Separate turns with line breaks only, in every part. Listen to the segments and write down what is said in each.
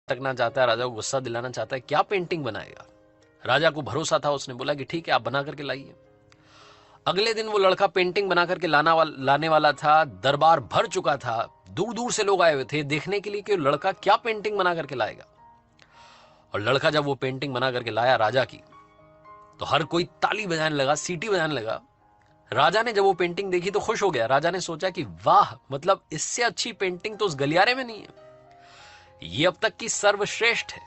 टकना चाहता है, राजा को गुस्सा दिलाना चाहता है, क्या पेंटिंग बनाएगा। राजा को भरोसा था, उसने बोला कि ठीक है आप बना करके लाइए। अगले दिन वो लड़का पेंटिंग बना करके लाने वाला था। दरबार भर चुका था, दूर दूर से लोग आए हुए थे देखने के लिए कि लड़का क्या पेंटिंग बना करके लाएगा। और लड़का जब वो पेंटिंग बना करके लाया राजा की, तो हर कोई ताली बजाने लगा, सीटी बजाने लगा। राजा ने जब वो पेंटिंग देखी तो खुश हो गया। राजा ने सोचा कि वाह, मतलब इससे अच्छी पेंटिंग तो उस गलियारे में नहीं है, ये अब तक की सर्वश्रेष्ठ है।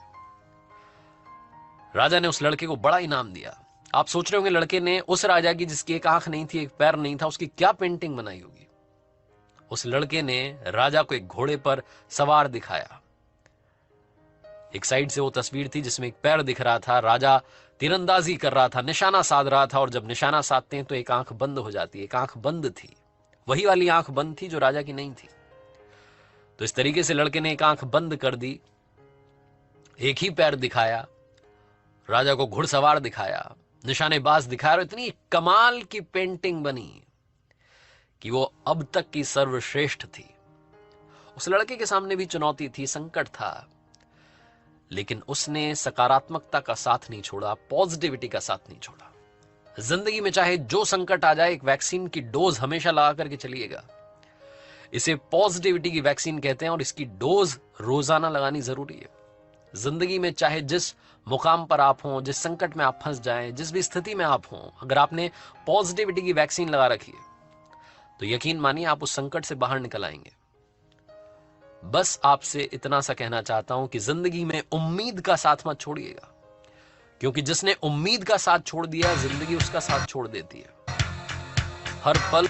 राजा ने उस लड़के को बड़ा इनाम दिया। आप सोच रहे होंगे लड़के ने उस राजा की जिसकी एक आंख नहीं थी, एक पैर नहीं था, उसकी क्या पेंटिंग बनाई होगी। उस लड़के ने राजा को एक घोड़े पर सवार दिखाया। एक साइड से वो तस्वीर थी जिसमें एक पैर दिख रहा था, राजा तीरंदाजी कर रहा था, निशाना साध रहा था। और जब निशाना साधते हैं तो एक आंख बंद हो जाती है, एक आंख बंद थी, वही वाली आंख बंद थी जो राजा की नहीं थी। तो इस तरीके से लड़के ने एक आंख बंद कर दी, एक ही पैर दिखाया, राजा को घुड़सवार दिखाया, निशानेबाज दिखाया, और इतनी कमाल की पेंटिंग बनी कि वो अब तक की सर्वश्रेष्ठ थी। उस लड़के के सामने भी चुनौती थी, संकट था, लेकिन उसने सकारात्मकता का साथ नहीं छोड़ा, पॉजिटिविटी का साथ नहीं छोड़ा। जिंदगी में चाहे जो संकट आ जाए, एक वैक्सीन की डोज हमेशा लगा करके चलिएगा। इसे पॉजिटिविटी की वैक्सीन कहते हैं और इसकी डोज रोजाना लगानी जरूरी है। जिंदगी में चाहे जिस मुकाम पर आप हों, जिस संकट में आप फंस जाएं, जिस भी स्थिति में आप हों, अगर आपने पॉजिटिविटी की वैक्सीन लगा रखी है तो यकीन मानिए आप उस संकट से बाहर निकल आएंगे। बस आपसे इतना सा कहना चाहता हूं कि जिंदगी में उम्मीद का साथ मत छोड़िएगा, क्योंकि जिसने उम्मीद का साथ छोड़ दिया जिंदगी उसका साथ छोड़ देती है। हर पल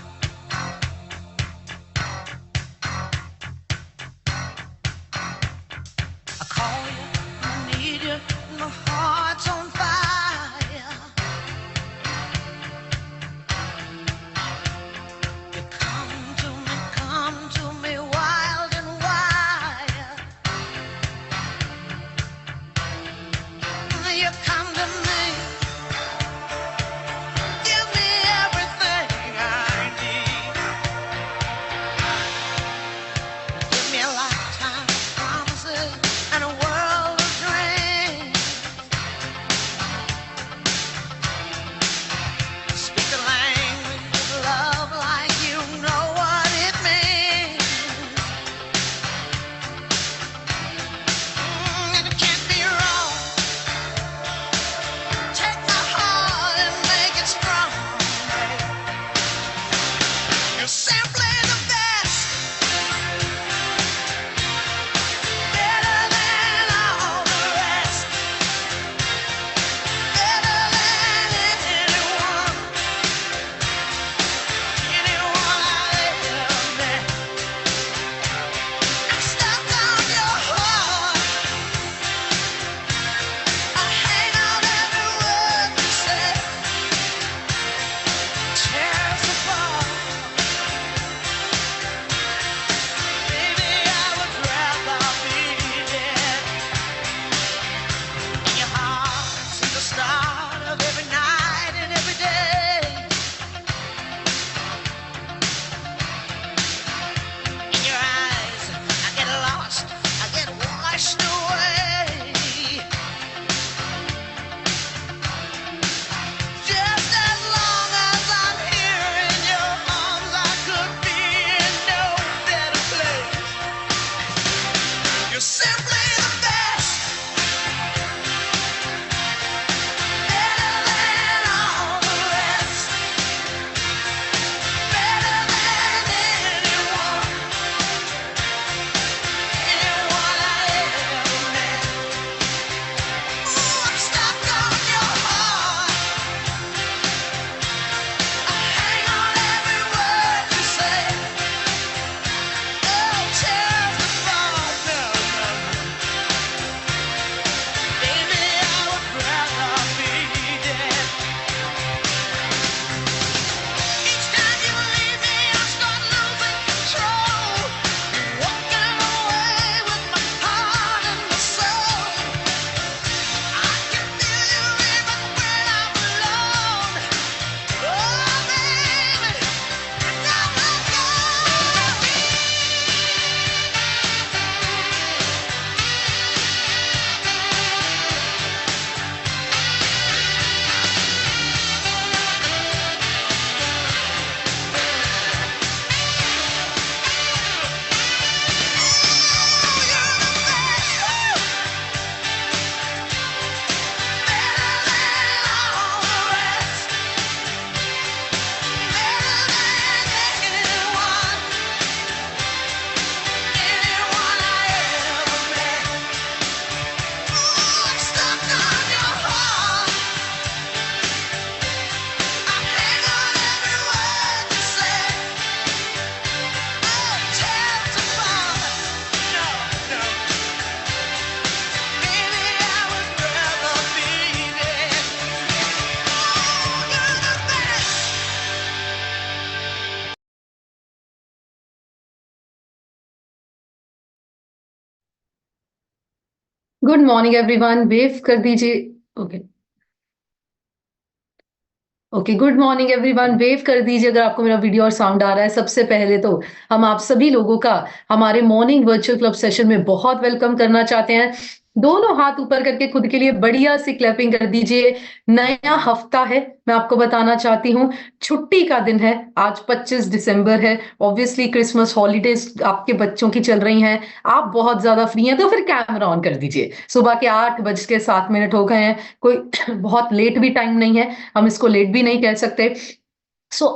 गुड मॉर्निंग एवरीवन, वेव कर दीजिए। Okay okay, good morning everyone, wave कर दीजिए अगर आपको मेरा वीडियो और साउंड आ रहा है। सबसे पहले तो हम आप सभी लोगों का हमारे मॉर्निंग वर्चुअल क्लब सेशन में बहुत वेलकम करना चाहते हैं। दोनों हाथ ऊपर करके खुद के लिए बढ़िया सी क्लैपिंग कर दीजिए। नया हफ्ता है, मैं आपको बताना चाहती हूँ, छुट्टी का दिन है। आज 25 दिसंबर है। ऑब्वियसली क्रिसमस हॉलीडेज आपके बच्चों की चल रही हैं। आप बहुत ज्यादा फ्री हैं तो फिर कैमरा ऑन कर दीजिए। सुबह के 8:07 हो गए हैं। कोई बहुत लेट भी टाइम नहीं है, हम इसको लेट भी नहीं कह सकते।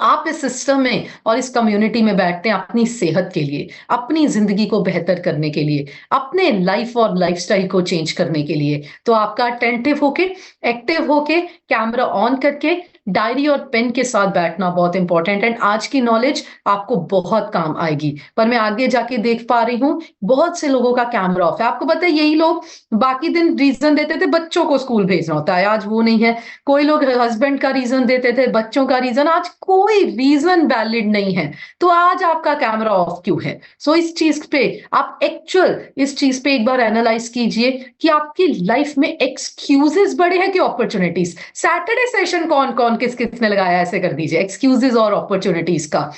आप इस सिस्टम में और इस कम्युनिटी में बैठते हैं अपनी सेहत के लिए, अपनी जिंदगी को बेहतर करने के लिए, अपने लाइफ और लाइफस्टाइल को चेंज करने के लिए। तो आपका अटेंटिव होके, एक्टिव होके, कैमरा ऑन करके, डायरी और पेन के साथ बैठना बहुत इंपॉर्टेंट है। आज की नॉलेज आपको बहुत काम आएगी। पर मैं आगे जाके देख पा रही हूँ बहुत से लोगों का कैमरा ऑफ है। आपको पता है, यही लोग बाकी दिन रीजन देते थे बच्चों को स्कूल भेजना होता है, आज वो नहीं है। कोई लोग हस्बैंड का रीजन देते थे, बच्चों का रीजन, आज कोई रीजन वैलिड नहीं है। तो आज आपका कैमरा ऑफ क्यों है? इस चीज पे आप एक्चुअल इस चीज पे एक बार एनालाइज कीजिए कि आपकी लाइफ में एक्सक्यूजेस बड़े हैं कि अपॉर्चुनिटीज। सैटरडे सेशन कौन कौन किस किसने लगाया, ऐसे कर दीजिए, एक्सक्यूजेस और अपॉर्चुनिटीज का।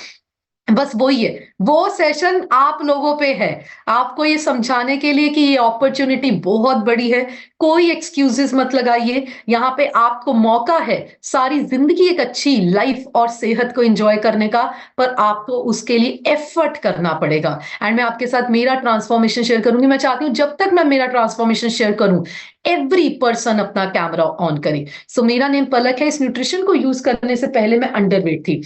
बस वही है, वो सेशन आप लोगों पे है, आपको ये समझाने के लिए कि ये अपॉर्चुनिटी बहुत बड़ी है। कोई एक्सक्यूजेस मत लगाइए, यहाँ पे आपको मौका है सारी जिंदगी एक अच्छी लाइफ और सेहत को एंजॉय करने का। पर आपको उसके लिए एफर्ट करना पड़ेगा। एंड मैं आपके साथ मेरा ट्रांसफॉर्मेशन शेयर करूंगी। मैं चाहती हूँ जब तक मैं मेरा ट्रांसफॉर्मेशन शेयर करूं, एवरी पर्सन अपना कैमरा ऑन करे। मेरा नेम पलक है। इस न्यूट्रिशन को यूज करने से पहले मैं अंडरवेट थी।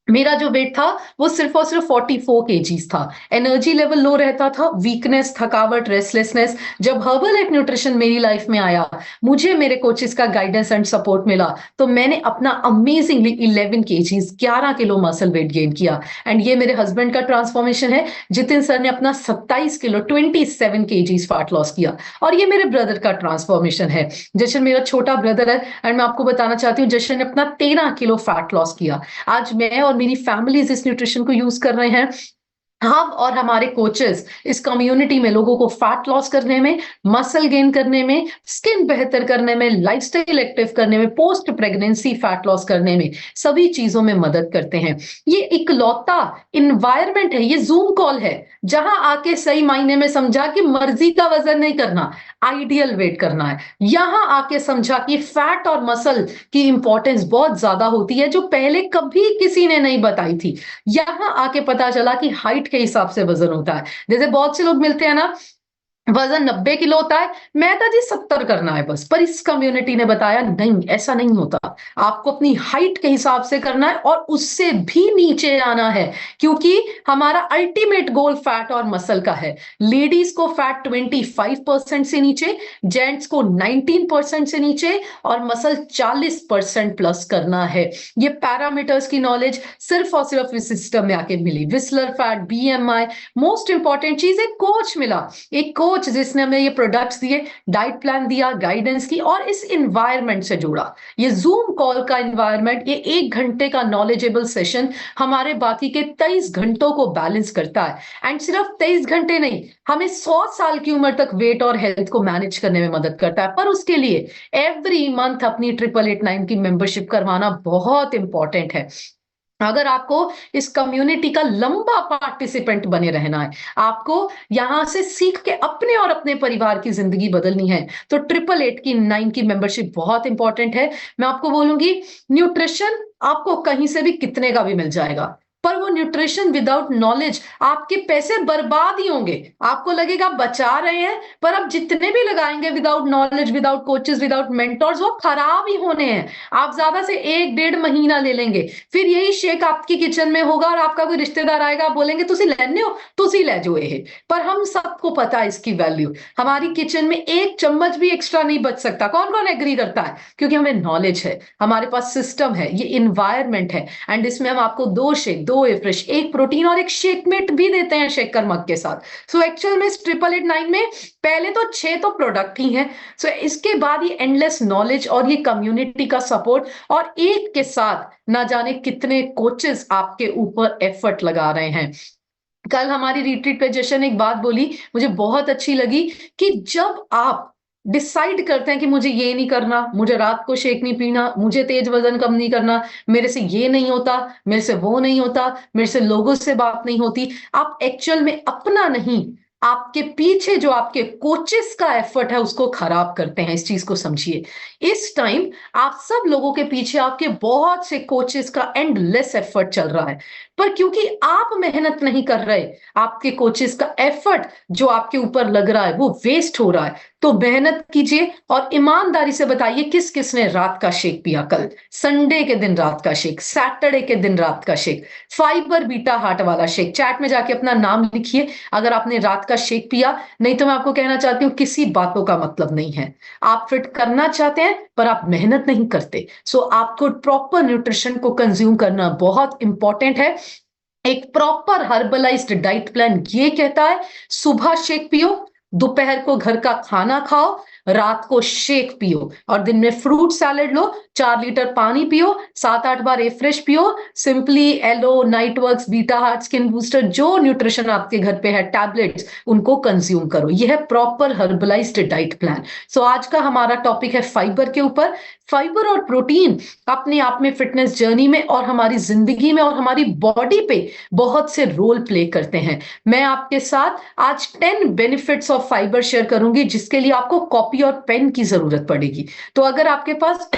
मेरा जो वेट था वो सिर्फ और सिर्फ 44 केजीज था। एनर्जी लेवल लो रहता था, वीकनेस, थकावट, रेस्टलेसनेस। जब हर्बल लाइफ न्यूट्रिशन मेरी लाइफ में आया, मुझे मेरे कोचेस का गाइडेंस एंड सपोर्ट मिला, तो मैंने अपना amazingly 11 KGs, 11 kilo muscle weight gain किया। एंड ये मेरे हस्बैंड का ट्रांसफॉर्मेशन है। जितिन सर ने अपना 27 किलो, 27 केजीज फैट लॉस किया। और ये मेरे ब्रदर का ट्रांसफॉर्मेशन है। जशन मेरा छोटा ब्रदर है, एंड मैं आपको बताना चाहती हूँ जशन ने अपना 13 किलो फैट लॉस किया। आज मैं और मेरी फैमिलीज इस न्यूट्रिशन को यूज कर रहे हैं। हम और हमारे कोचेस इस कम्युनिटी में लोगों को फैट लॉस करने में, मसल गेन करने में, स्किन बेहतर करने में, लाइफस्टाइल एक्टिव करने में, पोस्ट प्रेगनेंसी फैट लॉस करने में, सभी चीजों में मदद करते हैं। ये इकलौता इन्वायरमेंट है, ये जूम कॉल है, जहां आके सही मायने में समझा कि मर्जी का वजन नहीं करना, आइडियल वेट करना है। यहां आके समझा कि फैट और मसल की इंपॉर्टेंस बहुत ज्यादा होती है, जो पहले कभी किसी ने नहीं बताई थी। यहां आके पता चला कि हाइट के हिसाब से वजन होता है। जैसे बहुत से लोग मिलते हैं ना, वजन 90 किलो होता है, मैं था जी 70 करना है बस। पर इस कम्युनिटी ने बताया नहीं, ऐसा नहीं होता। आपको अपनी हाइट के हिसाब से करना है और उससे भी नीचे आना है, क्योंकि हमारा अल्टीमेट गोल फैट और मसल का है। लेडीज को फैट 25% से नीचे, जेंट्स को 19% से नीचे, और मसल 40% प्लस करना है। ये पैरामीटर्स की नॉलेज सिर्फ और सिर्फ इस सिस्टम में आके मिली। Visceral fat, BMI, most important चीज है कोच मिला। एक कोच जिसने हमें ये प्रोडक्ट्स दिए, डाइट प्लान दिया, गाइडेंस की, और इस एनवायरनमेंट से जुड़ा। ये जूम कॉल का एनवायरनमेंट, ये 1 घंटे का नॉलेजेबल सेशन हमारे बाकी के 23 घंटों को बैलेंस करता है। एंड सिर्फ 23 घंटे नहीं, हमें 100 साल की उम्र तक वेट और हेल्थ को मैनेज करने में मदद करता है। पर उसके लिए एवरी मंथ अपनी 8889 की मेंबरशिप करवाना बहुत इंपॉर्टेंट है। अगर आपको इस कम्युनिटी का लंबा पार्टिसिपेंट बने रहना है, आपको यहां से सीख के अपने और अपने परिवार की जिंदगी बदलनी है, तो 8889 की मेंबरशिप बहुत इंपॉर्टेंट है। मैं आपको बोलूंगी, न्यूट्रिशन आपको कहीं से भी कितने का भी मिल जाएगा, पर वो न्यूट्रिशन विदाउट नॉलेज, आपके पैसे बर्बाद ही होंगे। आपको लगेगा बचा रहे हैं, पर आप जितने भी लगाएंगे without knowledge, without coaches, without mentors, वो खराब ही होने हैं। आप ज्यादा से 1-1.5 महीना ले लेंगे, फिर यही शेक आपकी किचन में होगा और आपका कोई रिश्तेदार आएगा, बोलेंगे तुसी लेने हो, तुसी ले जो ये। पर हम सबको पता है इसकी वैल्यू। हमारी किचन में 1 चम्मच भी एक्स्ट्रा नहीं बच सकता। कौन कौन एग्री करता है? क्योंकि हमें नॉलेज है, हमारे पास सिस्टम है, ये इन्वायरमेंट है। एंड इसमें हम आपको 2 शेक, 2 फ्रेश, 1 प्रोटीन और 1 शेकमेट भी देते हैं शेकर मग के साथ। एक्चुअल में इस 8889 में पहले तो 6 तो प्रोडक्ट ही हैं। इसके बाद ये एंडलेस नॉलेज और ये कम्युनिटी का सपोर्ट, और एक के साथ ना जाने कितने कोचेस आपके ऊपर एफर्ट लगा रहे हैं। कल हमारी रिट्रीट पे जशन एक बात बोली, मुझे बहुत अच्छी लगी कि जब आप डिसाइड करते हैं कि मुझे ये नहीं करना, मुझे रात को शेक नहीं पीना, मुझे तेज वजन कम नहीं करना, मेरे से ये नहीं होता, मेरे से वो नहीं होता, मेरे से लोगों से बात नहीं होती, आप एक्चुअल में अपना नहीं, आपके पीछे जो आपके कोचेस का एफर्ट है उसको खराब करते हैं। इस चीज को समझिए। इस टाइम आप सब लोगों के पीछे आपके बहुत से कोचेस का एंडलेस एफर्ट चल रहा है, पर क्योंकि आप मेहनत नहीं कर रहे, आपके कोचेस का एफर्ट जो आपके ऊपर लग रहा है वो वेस्ट हो रहा है। तो मेहनत कीजिए और ईमानदारी से बताइए किस किसने रात का शेक पिया कल, संडे के दिन रात का शेक, सैटरडे के दिन रात का शेक, फाइबर बीटा हार्ट वाला शेक। चैट में जाके अपना नाम लिखिए अगर आपने रात का शेक पिया। नहीं तो मैं आपको कहना चाहती हूँ किसी बातों का मतलब नहीं है। आप फिट करना चाहते हैं पर आप मेहनत नहीं करते। सो आपको प्रॉपर न्यूट्रिशन को कंज्यूम करना बहुत इंपॉर्टेंट है। एक प्रॉपर हर्बलाइज्ड डाइट प्लान ये कहता है सुबह शेक पियो, दोपहर को घर का खाना खाओ, रात को शेक पियो और दिन में फ्रूट सैलेड लो, 4 लीटर पानी पियो, 7-8 बार फ्रेश पियो, simply aloe, night works, beta heart, skin booster, जो न्यूट्रिशन आपके घर पे है टैबलेट्स, उनको कंज्यूम करो। यह है प्रॉपर हर्बलाइज्ड डाइट प्लान। सो आज का हमारा टॉपिक है फाइबर के ऊपर। फाइबर और प्रोटीन अपने आप में फिटनेस जर्नी में और हमारी जिंदगी में और हमारी बॉडी पे बहुत से रोल प्ले करते हैं। मैं आपके साथ आज 10 बेनिफिट्स ऑफ फाइबर शेयर करूंगी जिसके लिए आपको कॉपी और पेन की जरूरत पड़ेगी। तो अगर आपके पास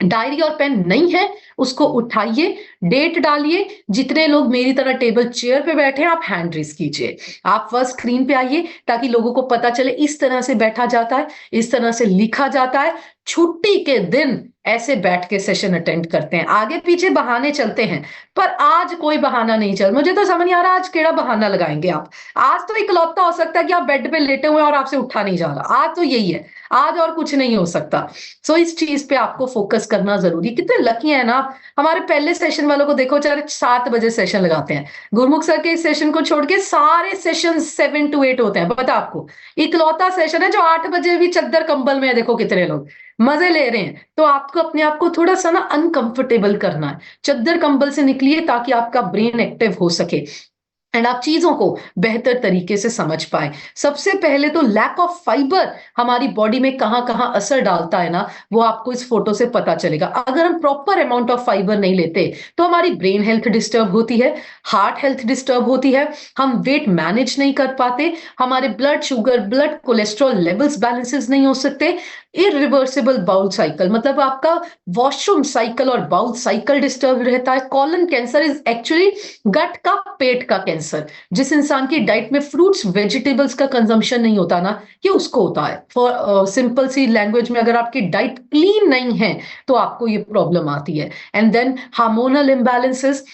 डायरी और पेन नहीं है उसको उठाइए, डेट डालिए। जितने लोग मेरी तरह टेबल चेयर पे बैठे हैं आप हैंड रेस कीजिए। आप फर्स्ट स्क्रीन पे आइए ताकि लोगों को पता चले इस तरह से बैठा जाता है, इस तरह से लिखा जाता है। छुट्टी के दिन ऐसे बैठ के सेशन अटेंड करते हैं। आगे पीछे बहाने चलते हैं पर आज कोई बहाना नहीं चल। मुझे तो समझ नहीं आ रहा आज केड़ा बहाना लगाएंगे आप। आज तो इकलौता हो सकता है कि आप बेड पे लेटे हुए हैं और आपसे उठा नहीं जा रहा। आज तो यही है, आज और कुछ नहीं हो सकता। सो इस चीज पे आपको फोकस करना जरूरी। कितने लकी है ना आप। हमारे पहले सेशन वालों को देखो, चाहे 7 बजे सेशन लगाते हैं। गुरमुख सर के इस सेशन को छोड़ के सारे सेशन 7 to 8 होते हैं। पता आपको इकलौता सेशन है जो 8 बजे भी चद्दर कंबल में है। देखो कितने लोग मजे ले रहे हैं। तो आपको अपने आप को थोड़ा सा ना अनकंफर्टेबल करना है। चद्दर कंबल से निकलिए ताकि आपका ब्रेन एक्टिव हो सके एंड आप चीजों को बेहतर तरीके से समझ पाए। सबसे पहले तो लैक ऑफ फाइबर हमारी बॉडी में कहां कहां असर डालता है ना, वो आपको इस फोटो से पता चलेगा। अगर हम प्रॉपर अमाउंट ऑफ फाइबर नहीं लेते तो हमारी ब्रेन हेल्थ डिस्टर्ब होती है, हार्ट हेल्थ डिस्टर्ब होती है, हम वेट मैनेज नहीं कर पाते, हमारे blood sugar, blood cholesterol levels balances नहीं हो सकते, इरिवर्सिबल बाउल साइकिल मतलब आपका वॉशरूम साइकिल और बाउल साइकिल डिस्टर्ब रहता है। कॉलन कैंसर इज एक्चुअली गट का, पेट का कैंसर। जिस इंसान की डाइट में फ्रूट्स वेजिटेबल्स का कंजम्पशन नहीं होता ना, ये उसको होता है। फॉर सिंपल सी लैंग्वेज में अगर आपकी डाइट क्लीन नहीं है तो आपको ये प्रॉब्लम आती है। एंड देन हार्मोनल इम्बैलेंसेस,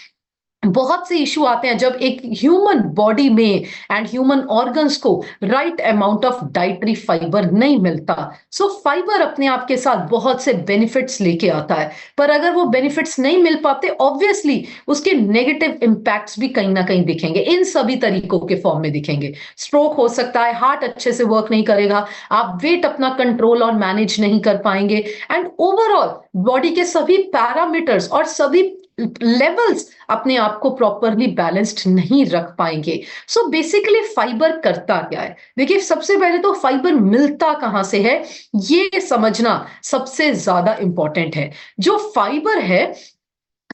बहुत से इशू आते हैं जब एक ह्यूमन बॉडी में एंड ह्यूमन ऑर्गन्स को right amount of dietary fibre नहीं मिलता। सो फाइबर अपने आप के साथ बहुत से बेनिफिट्स लेके आता है, पर अगर वो बेनिफिट्स नहीं मिल पाते ऑब्वियसली उसके नेगेटिव इंपैक्ट्स भी कहीं ना कहीं दिखेंगे। इन सभी तरीकों के फॉर्म में दिखेंगे। स्ट्रोक हो सकता है, हार्ट अच्छे से वर्क नहीं करेगा, आप वेट अपना कंट्रोल और मैनेज नहीं कर पाएंगे एंड ओवरऑल बॉडी के सभी पैरामीटर्स और सभी लेवल्स अपने आप को प्रॉपरली बैलेंस्ड नहीं रख पाएंगे। सो बेसिकली फाइबर करता क्या है? देखिए सबसे पहले तो फाइबर मिलता कहां से है ये समझना सबसे ज्यादा इंपॉर्टेंट है। जो फाइबर है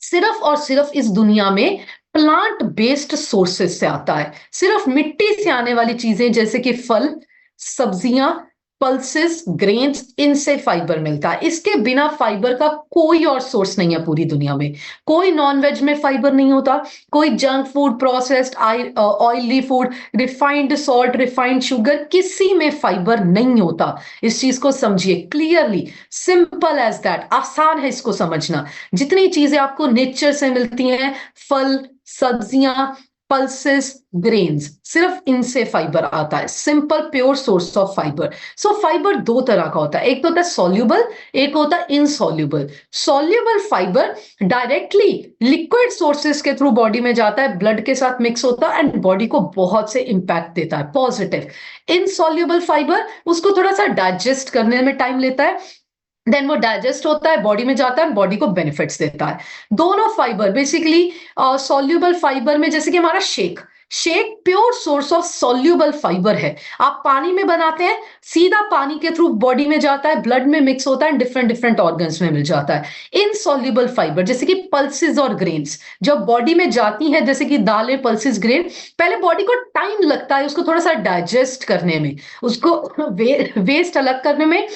सिर्फ और सिर्फ इस दुनिया में प्लांट बेस्ड सोर्सेस से आता है। सिर्फ मिट्टी से आने वाली चीजें जैसे कि फल, सब्जियां, पल्सेस, ग्रेन्स, इनसे फाइबर मिलता है। इसके बिना फाइबर का कोई और सोर्स नहीं है पूरी दुनिया में। कोई नॉनवेज में फाइबर नहीं होता, कोई junk food, processed oily food, refined salt, refined sugar, किसी में फाइबर नहीं होता। इस चीज को समझिए क्लियरली, सिंपल एज दैट, आसान है इसको समझना। जितनी चीजें आपको नेचर से मिलती हैं, फल, सब्जियां, पल्सेस, ग्रेन्स, सिर्फ इनसे फाइबर आता है। Simple pure source of fibre. So fibre दो तरह का होता है, एक तो होता है सॉल्युबल, एक होता है insoluble. Soluble fibre directly liquid sources के थ्रू बॉडी में जाता है, ब्लड के साथ मिक्स होता है एंड बॉडी को बहुत से इंपैक्ट देता है पॉजिटिव। इनसॉल्युबल फाइबर उसको थोड़ा सा डाइजेस्ट करने में टाइम लेता है, देन वो डाइजेस्ट होता है, बॉडी में जाता है, बॉडी को बेनिफिट्स देता है। दोनों फाइबर बेसिकली सॉल्यूबल फाइबर में, जैसे कि हमारा shake, shake pure source of soluble fibre है। आप पानी में बनाते हैं, सीधा पानी के थ्रू बॉडी में जाता है, ब्लड में मिक्स होता है, डिफरेंट डिफरेंट ऑर्गन्स में मिल जाता है। इनसॉल्यूबल फाइबर जैसे कि पल्सेस और ग्रेन्स जब बॉडी में जाती हैं, जैसे कि दालें, पल्सेस, ग्रेन, पहले बॉडी को टाइम लगता है उसको थोड़ा सा डाइजेस्ट करने में, उसको वेस्ट अलग करने में,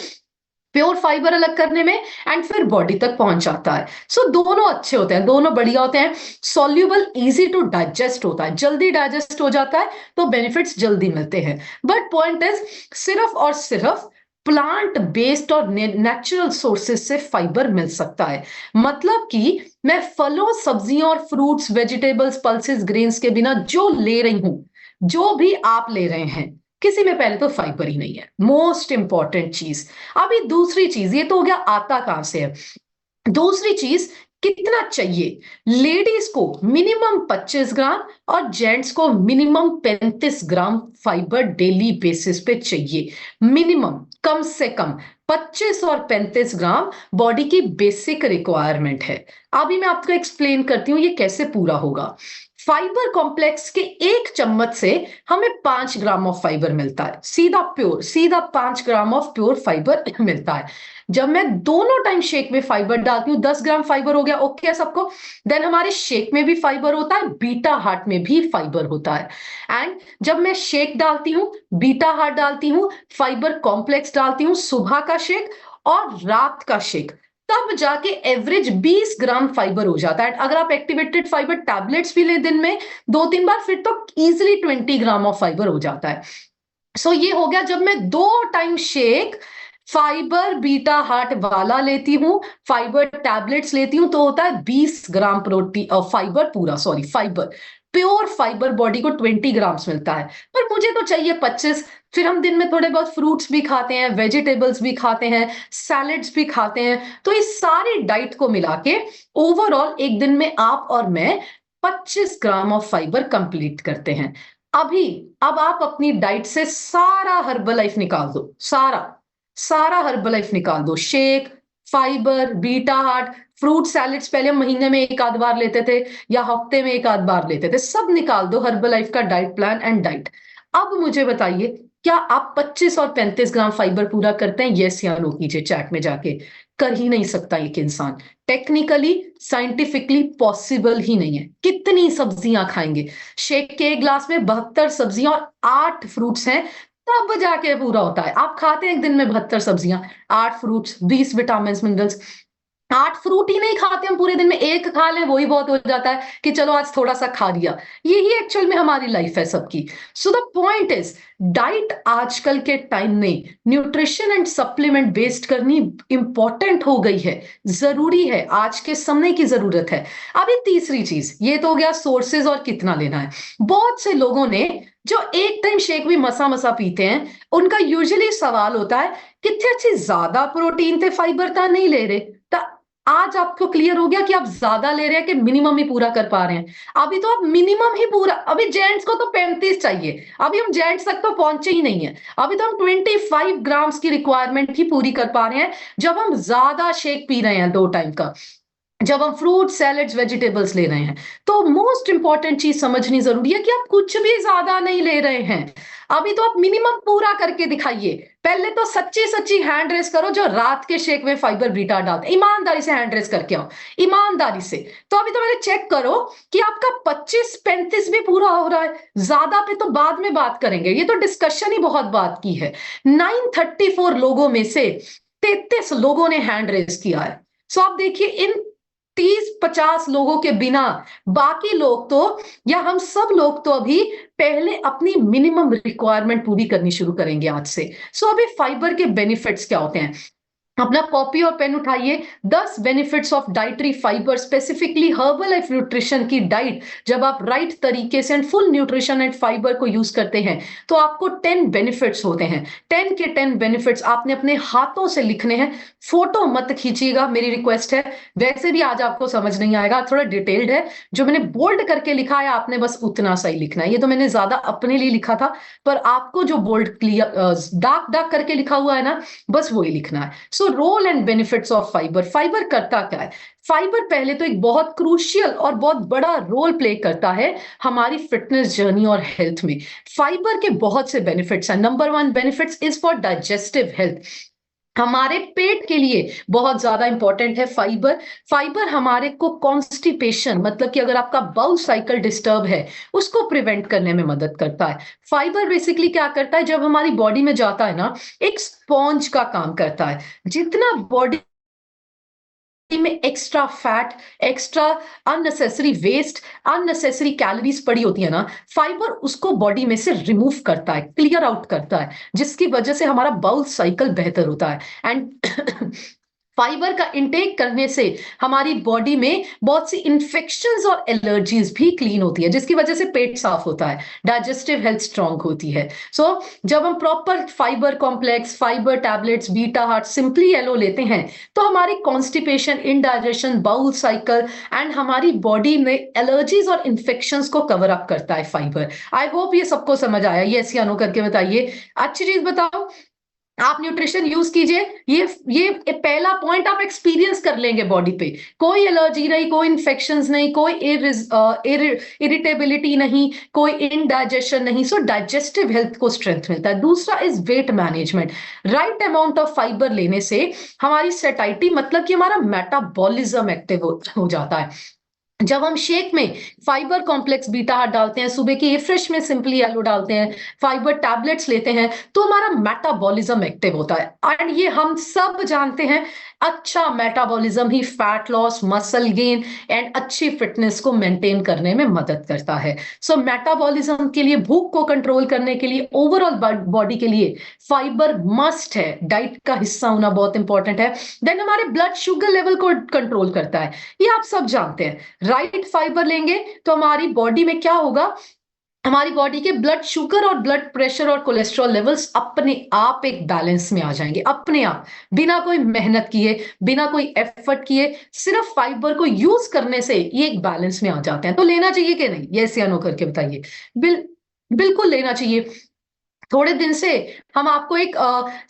प्योर फाइबर अलग करने में, एंड फिर बॉडी तक पहुंच जाता है। सो दोनों अच्छे होते हैं, दोनों बढ़िया होते हैं। सॉल्यूबल इजी टू डाइजेस्ट होता है, जल्दी डाइजेस्ट हो जाता है, तो बेनिफिट्स जल्दी मिलते हैं। बट पॉइंट इज, सिर्फ और सिर्फ प्लांट बेस्ड और नेचुरल सोर्सेस से फाइबर मिल सकता है। मतलब कि मैं फलों, सब्जियों और फ्रूट्स, वेजिटेबल्स, पल्सेस, ग्रेन्स के बिना जो ले रही हूं, जो भी आप ले रहे हैं, किसी में पहले तो फाइबर ही नहीं है, मोस्ट इंपॉर्टेंट चीज। अभी दूसरी चीज, ये तो हो गया आता कहां से है। दूसरी चीज, कितना चाहिए। लेडीज को मिनिमम 25 ग्राम और जेंट्स को मिनिमम 35 ग्राम फाइबर डेली बेसिस पे चाहिए। मिनिमम, कम से कम 25 और 35 ग्राम बॉडी की बेसिक रिक्वायरमेंट है। अभी मैं आपको एक्सप्लेन करती हूँ ये कैसे पूरा होगा। फाइबर कॉम्प्लेक्स के एक चम्मच से हमें 5 ग्राम ऑफ फाइबर मिलता है, सीधा प्योर, सीधा 5 ग्राम ऑफ प्योर फाइबर मिलता है। जब मैं दोनों टाइम शेक में फाइबर डालती हूँ, 10 ग्राम फाइबर हो गया, ओके है सबको। देन हमारे शेक में भी फाइबर होता है, बीटा हार्ट में भी फाइबर होता है। एंड जब मैं शेक डालती हूँ, बीटा हार्ट डालती हूँ, फाइबर कॉम्प्लेक्स डालती हूँ, सुबह का शेक और रात का शेक, तब जाके एवरेज 20 ग्राम फाइबर हो जाता है। अगर आप एक्टिवेटेड फाइबर टैबलेट्स भी ले दिन में 2-3 बार, फिर तो इजिली 20 ग्राम ऑफ फाइबर हो जाता है। सो ये हो गया, जब मैं 2 time shake fibre beta heart वाला लेती हूं, फाइबर टैबलेट्स लेती हूं, तो होता है 20 ग्राम प्रोटीन, फाइबर पूरा, sorry fibre, pure fibre body को 20 ग्राम्स मिलता है। पर मुझे तो चाहिए 25। फिर हम दिन में थोड़े बहुत फ्रूट्स भी खाते हैं, वेजिटेबल्स भी खाते हैं, सैलेड्स भी खाते हैं, तो इस सारी डाइट को मिला के ओवरऑल एक दिन में आप और मैं 25 ग्राम ऑफ फाइबर कंप्लीट करते हैं। अब आप अपनी डाइट से सारा हर्बलाइफ निकाल दो, सारा सारा हर्बलाइफ निकाल दो, shake, fibre, beta heart, fruit salads पहले हम महीने में एक आध बार लेते थे या हफ्ते में एक आध बार लेते थे, सब निकाल दो हर्बलाइफ का डाइट प्लान एंड डाइट। अब मुझे बताइए, क्या आप 25 और 35 ग्राम फाइबर पूरा करते हैं? यस या नो कीजिए चैट में जाके। कर ही नहीं सकता एक इंसान, टेक्निकली साइंटिफिकली पॉसिबल ही नहीं है। कितनी सब्जियां खाएंगे? शेक के एक ग्लास में 72 सब्जियां और 8 फ्रूट्स हैं, तब जाके पूरा होता है। आप खाते हैं एक दिन में 72 सब्जियां, 8 फ्रूट्स, 20 विटामिन मिनरल्स। 8 फ्रूट ही नहीं खाते हम पूरे दिन में, एक खा लें वही बहुत हो जाता है कि चलो आज थोड़ा सा खा लिया। यही एक्चुअल में हमारी लाइफ है सबकी। So the point is, diet आजकल के टाइम में न्यूट्रिशन एंड सप्लीमेंट बेस्ड करनी इंपॉर्टेंट हो गई है, जरूरी है, आज के समय की जरूरत है। अभी तीसरी चीज, ये तो हो गया सोर्सेज और कितना लेना है। बहुत से लोगों ने जो एक टाइम शेक भी मसा मसा पीते हैं, उनका यूजुअली सवाल होता है कितने अच्छी ज्यादा प्रोटीन थे, फाइबर था नहीं ले रहे। तो आज आपको क्लियर हो गया कि आप ज्यादा ले रहे हैं कि मिनिमम ही पूरा कर पा रहे हैं। अभी तो आप मिनिमम ही पूरा, अभी जेंट्स को तो 35 चाहिए, अभी हम जेंट्स तक तो पहुंचे ही नहीं है। अभी तो हम 25 ग्राम्स की रिक्वायरमेंट ही पूरी कर पा रहे हैं, जब हम ज्यादा शेक पी रहे हैं 2 टाइम का, जब हम फ्रूट सैलेड्स वेजिटेबल्स ले रहे हैं। तो मोस्ट इंपॉर्टेंट चीज समझनी जरूरी है कि आप कुछ भी ज्यादा नहीं ले रहे हैं, अभी तो आप मिनिमम पूरा करके दिखाइए। पहले तो सच्ची सच्ची हैंड रेस करो, जो रात के शेक में फाइबर बीटा डालते, ईमानदारी से हैंड रेस करके आओ, ईमानदारी से। तो अभी तो मैंने चेक करो कि आपका 25-35 भी पूरा हो रहा है। ज्यादा पे तो बाद में बात करेंगे, ये तो डिस्कशन ही बहुत बात की है। 934 लोगों में से 33 लोगों ने हैंड रेस किया है। सो आप देखिए, इन 30-50 लोगों के बिना बाकी लोग तो, या हम सब लोग तो अभी पहले अपनी मिनिमम रिक्वायरमेंट पूरी करनी शुरू करेंगे आज से। सो अभी फाइबर के बेनिफिट्स क्या होते हैं, अपना कॉपी और पेन उठाइए। 10 benefits of dietary fibre, specifically Herbalife nutrition की डाइट जब आप राइट तरीके से and full nutrition and fibre को यूज करते हैं, तो आपको 10 बेनिफिट्स होते हैं। 10 के 10 बेनिफिट्स आपने अपने हाथों से लिखने हैं, फोटो मत खींचिएगा, मेरी रिक्वेस्ट है। वैसे भी आज आपको समझ नहीं आएगा, थोड़ा डिटेल्ड है। जो मैंने बोल्ड करके लिखा है, आपने बस उतना सा ही लिखना है। ये तो मैंने ज्यादा अपने लिए लिखा था, पर आपको जो बोल्ड क्लियर डार्क डार्क करके लिखा हुआ है ना, बस वही लिखना है। So role and benefits of fibre, fibre करता क्या है? फाइबर पहले तो एक बहुत क्रूशियल और बहुत बड़ा रोल प्ले करता है हमारी फिटनेस जर्नी और हेल्थ में। फाइबर के बहुत से बेनिफिट्स हैं। Number 1 benefits is for digestive health. हमारे पेट के लिए बहुत ज्यादा इंपॉर्टेंट है फाइबर। फाइबर हमारे को कॉन्स्टिपेशन, मतलब कि अगर आपका बाउल साइकिल डिस्टर्ब है, उसको प्रिवेंट करने में मदद करता है। फाइबर बेसिकली क्या करता है, जब हमारी बॉडी में जाता है ना, एक स्पॉन्ज का काम करता है। जितना बॉडी में extra fat, extra unnecessary waste, unnecessary calories पड़ी होती है ना, फाइबर उसको बॉडी में से रिमूव करता है, क्लियर आउट करता है, जिसकी वजह से हमारा बाउल साइकिल बेहतर होता है। एंड फाइबर का इंटेक करने से हमारी बॉडी में बहुत सी इंफेक्शंस और एलर्जीज भी क्लीन होती है, जिसकी वजह से पेट साफ होता है, डाइजेस्टिव हेल्थ स्ट्रांग होती है। सो जब हम proper fibre complex, fibre tablets, beta heart, simply yellow लेते हैं, तो हमारी constipation, indigestion, bowel cycle and हमारी बॉडी में एलर्जीज और इंफेक्शंस को कवर अप करता है फाइबर। आई होप ये सबको समझ आया। यस या नो करके बताइए। अच्छी चीज बताओ, आप न्यूट्रिशन यूज कीजिए। ये पहला पॉइंट आप एक्सपीरियंस कर लेंगे बॉडी पे। कोई एलर्जी नहीं, कोई इंफेक्शंस नहीं, कोई इरिटेबिलिटी नहीं, कोई इनडाइजेशन नहीं। सो डाइजेस्टिव हेल्थ को स्ट्रेंथ मिलता है। दूसरा is weight management. Right amount of fibre लेने से हमारी सेटाइटी, मतलब कि हमारा मेटाबॉलिज्म एक्टिव हो जाता है। जब हम शेक में फाइबर कॉम्प्लेक्स बीटा हार्ट डालते हैं, सुबह की फ्रेश में सिंपली येलो डालते हैं, फाइबर टैबलेट्स लेते हैं, तो हमारा मेटाबॉलिज्म एक्टिव होता है। एंड ये हम सब जानते हैं, अच्छा metabolism he fat loss, muscle gain and अच्छी फिटनेस को मेंटेन करने में मदद करता है। सो मेटाबॉलिज्म के लिए, भूख को कंट्रोल करने के लिए, ओवरऑल बॉडी के लिए फाइबर मस्ट है, डाइट का हिस्सा होना बहुत इंपॉर्टेंट है। देन हमारे ब्लड शुगर लेवल को कंट्रोल करता है, ये आप सब जानते हैं। राइट फाइबर लेंगे तो हमारी बॉडी में क्या होगा, हमारी बॉडी के ब्लड शुगर और ब्लड प्रेशर और कोलेस्ट्रॉल लेवल्स अपने आप एक बैलेंस में आ जाएंगे, अपने आप, बिना कोई मेहनत किए, बिना कोई एफर्ट किए, सिर्फ फाइबर को यूज करने से ये एक बैलेंस में आ जाते हैं। तो लेना चाहिए कि नहीं? यस या नो करके बताइए। बिल्कुल लेना चाहिए। थोड़े दिन से हम आपको एक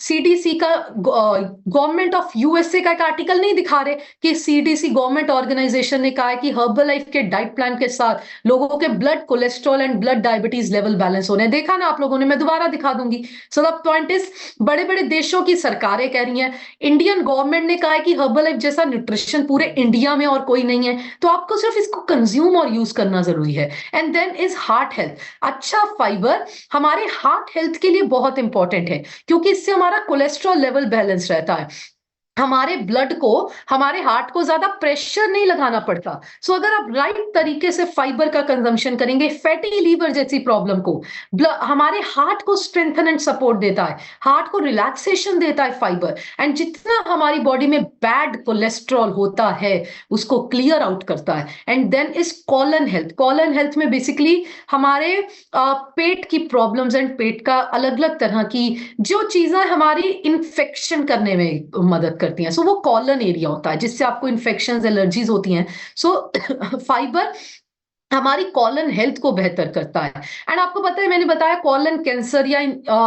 सीडीसी का, गवर्नमेंट ऑफ यूएसए का एक आर्टिकल नहीं दिखा रहे कि सीडीसी गवर्नमेंट ऑर्गेनाइजेशन ने कहा है कि हर्बल लाइफ के डाइट प्लान के साथ लोगों के blood cholesterol and blood diabetes level balance होने, देखा ना आप लोगों ने? मैं दोबारा दिखा दूंगी। सो द पॉइंट इज, बड़े बड़े देशों की सरकारें कह रही हैं, इंडियन गवर्नमेंट ने कहा है कि हर्बल लाइफ जैसा न्यूट्रिशन पूरे इंडिया में और कोई नहीं है, तो आपको सिर्फ इसको कंज्यूम और यूज करना जरूरी है। And then is heart health. अच्छा फाइबर हमारे हार्ट हेल्थ के लिए बहुत इंपॉर्टेंट है, क्योंकि इससे हमारा कोलेस्ट्रॉल लेवल बैलेंस रहता है, हमारे ब्लड को, हमारे हार्ट को ज्यादा प्रेशर नहीं लगाना पड़ता। सो अगर आप राइट तरीके से फाइबर का कंजम्पशन करेंगे, फैटी लीवर जैसी प्रॉब्लम को, हमारे हार्ट को स्ट्रेंथन एंड सपोर्ट देता है, हार्ट को रिलैक्सेशन देता है फाइबर। एंड जितना हमारी बॉडी में बैड कोलेस्ट्रॉल होता है उसको क्लियर आउट करता है। And then is colon health. Colon health में बेसिकली हमारे पेट की प्रॉब्लम्स एंड पेट का अलग अलग तरह की जो चीजें हमारी इंफेक्शन करने में मदद करती हैं, सो वो कॉलन एरिया होता है जिससे आपको इंफेक्शंस, एलर्जीज होती हैं। सो फाइबर हमारी कॉलन हेल्थ को बेहतर करता है। एंड आपको पता है, मैंने बताया कॉलन कैंसर या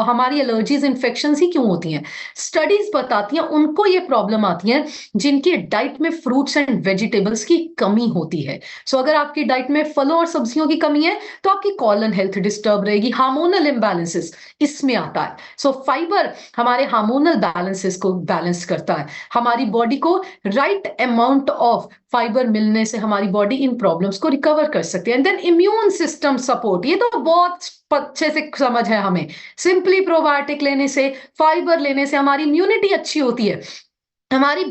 हमारी एलर्जीज, इंफेक्शंस ही क्यों होती हैं। स्टडीज बताती हैं उनको ये प्रॉब्लम आती है जिनकी डाइट में फ्रूट्स एंड वेजिटेबल्स की कमी होती है। सो अगर आपकी डाइट में फलों और सब्जियों की कमी है तो आपकी कॉलन हेल्थ डिस्टर्ब रहेगी। हार्मोनल इम्बैलेंसेस इसमें आता है। सो फाइबर हमारे हार्मोनल बैलेंसेस को बैलेंस करता है। हमारी बॉडी को राइट अमाउंट ऑफ फाइबर मिलने से हमारी बॉडी इन प्रॉब्लम्स को रिकवर कर सकती है। And then immune system support, ये तो बहुत अच्छे से समझ है हमें। सिंपली प्रोबायोटिक लेने से, फाइबर लेने से हमारी इम्यूनिटी अच्छी होती है। हमारी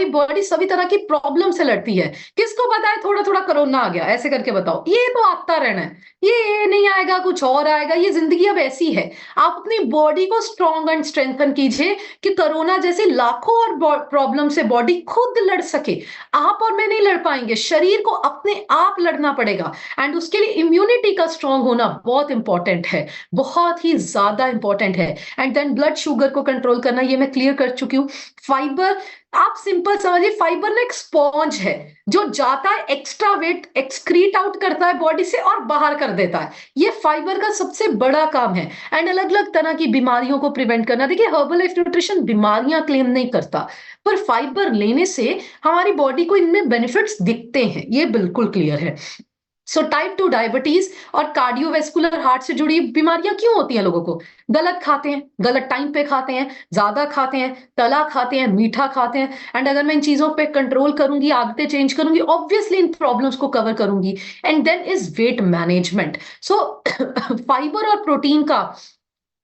बॉडी सभी तरह की प्रॉब्लम से लड़ती है। किसको पता है थोड़ा थोड़ा कोरोना आ गया, ऐसे करके बताओ। ये तो आता रहना है, ये नहीं आएगा, कुछ और आएगा। ये जिंदगी अब ऐसी है। आप अपनी बॉडी को स्ट्रॉन्ग एंड स्ट्रेंथन कीजिए कि कोरोना जैसी लाखों और प्रॉब्लम से बॉडी खुद लड़ सके। आप और मैं नहीं लड़ पाएंगे, शरीर को अपने आप लड़ना पड़ेगा। एंड उसके लिए इम्यूनिटी का स्ट्रॉन्ग होना बहुत इंपॉर्टेंट है, बहुत ही ज्यादा इंपॉर्टेंट है। एंड देन ब्लड शुगर को कंट्रोल करना, ये मैं क्लियर कर चुकी हूँ। फाइबर, आप सिंपल समझिए, फाइबर ना एक स्पॉन्ज है जो जाता है, एक्स्ट्रा वेट एक्सक्रीट आउट करता है बॉडी से और बाहर कर देता है। ये फाइबर का सबसे बड़ा काम है। एंड अलग अलग तरह की बीमारियों को प्रिवेंट करना। देखिए, हर्बल लाइफ न्यूट्रिशन बीमारियां क्लेम नहीं करता, पर फाइबर लेने से हमारी बॉडी को इनमें बेनिफिट्स दिखते हैं, ये बिल्कुल क्लियर है। सो टाइप 2 डायबिटीज और कार्डियोवेस्कुलर हार्ट से जुड़ी बीमारियां क्यों होती हैं लोगों को? गलत खाते हैं, गलत टाइम पे खाते हैं, ज्यादा खाते हैं, तला खाते हैं, मीठा खाते हैं। एंड अगर मैं इन चीजों पे कंट्रोल करूंगी, आदतें चेंज करूंगी, ऑब्वियसली इन प्रॉब्लम्स को कवर करूंगी। And then is weight management. So fibre और प्रोटीन का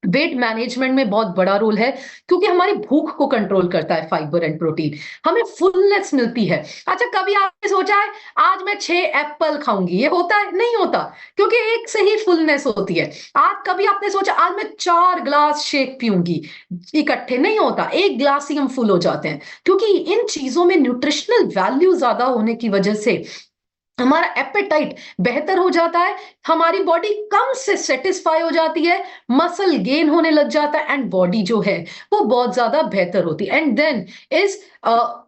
वेट मैनेजमेंट में बहुत बड़ा रोल है, क्योंकि हमारी भूख को कंट्रोल करता है फाइबर एंड प्रोटीन, हमें फुलनेस मिलती है। अच्छा, कभी आपने सोचा है आज मैं 6 एप्पल खाऊंगी? ये होता है? नहीं होता, क्योंकि एक से ही फुलनेस होती है। आज कभी आपने सोचा आज मैं 4 ग्लास शेक पीऊंगी? इकट्ठे नहीं होता, एक ग्लास ही हम फुल हो जाते हैं, क्योंकि इन चीजों में न्यूट्रिशनल वैल्यू ज्यादा होने की वजह से हमारा एपेटाइट बेहतर हो जाता है, हमारी बॉडी कम से सेटिस्फाई हो जाती है, मसल गेन होने लग जाता है, एंड बॉडी जो है वो बहुत ज्यादा बेहतर होती है। एंड देन इज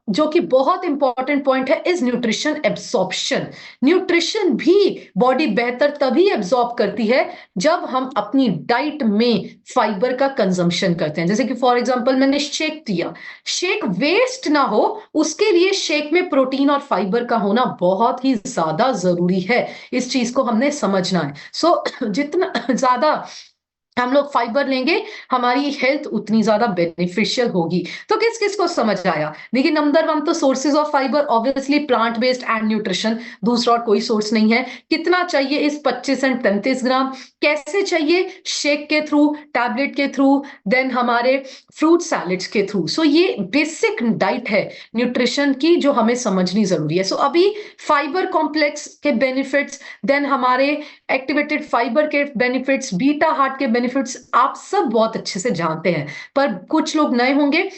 जो कि बहुत इंपॉर्टेंट पॉइंट है, इज न्यूट्रिशन एब्सॉर्प्शन। न्यूट्रिशन भी बॉडी बेहतर तभी एब्सॉर्ब करती है जब हम अपनी डाइट में फाइबर का कंजम्पशन करते हैं। जैसे कि फॉर एग्जांपल मैंने शेक दिया, शेक वेस्ट ना हो उसके लिए शेक में प्रोटीन और फाइबर का होना बहुत ही ज्यादा जरूरी है। इस चीज को हमने समझना है। सो जितना ज्यादा हम लोग फाइबर लेंगे, हमारी हेल्थ उतनी ज्यादा बेनिफिशियल होगी। तो किस किस को समझ आया? देखिए, नंबर 1 तो sources of fibre obviously plant based and nutrition, दूसरा और कोई सोर्स नहीं है। कितना चाहिए? इस 25 एंड 35 ग्राम। कैसे चाहिए? शेक के थ्रू, टैबलेट के थ्रू, देन हमारे फ्रूट सैलेड्स के थ्रू। सो ये बेसिक डाइट है न्यूट्रिशन की जो हमें समझनी जरूरी है। सो अभी फाइबर कॉम्प्लेक्स के बेनिफिट्स, देन हमारे एक्टिवेटेड फाइबर के बेनिफिट्स, बीटा हार्ट के बेनिफिट्स आप सब बहुत अच्छे से जानते हैं, पर कुछ लोग नए होंगे,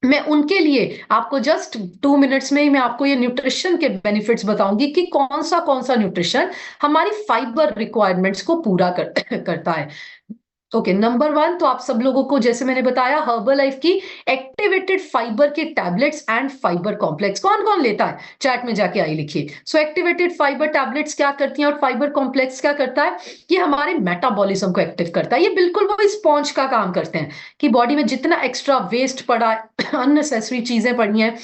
मैं उनके लिए आपको जस्ट 2 मिनट्स में ही मैं आपको ये न्यूट्रिशन के बेनिफिट्स बताऊंगी कि कौन सा न्यूट्रिशन हमारी फाइबर रिक्वायरमेंट्स को पूरा करता है। ओके, नंबर 1 तो आप सब लोगों को जैसे मैंने बताया, हर्बल लाइफ की एक्टिवेटेड फाइबर के टैबलेट्स एंड फाइबर कॉम्प्लेक्स। कौन कौन लेता है? चैट में जाके आई लिखिए। सो एक्टिवेटेड फाइबर टैबलेट्स क्या करती हैं और फाइबर कॉम्प्लेक्स क्या करता है? ये हमारे मेटाबॉलिज्म को एक्टिव करता है। ये बिल्कुल वो स्पॉन्ज का काम करते हैं कि बॉडी में जितना एक्स्ट्रा वेस्ट पड़ा है, अननेसेसरी चीजें पड़ी हैं,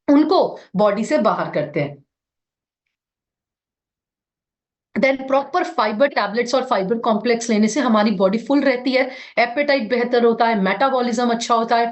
उनको बॉडी से बाहर करते हैं। देन प्रॉपर फाइबर टैबलेट्स और फाइबर कॉम्प्लेक्स लेने से हमारी बॉडी फुल रहती है, एपेटाइट बेहतर होता है, मेटाबॉलिज्म अच्छा होता है।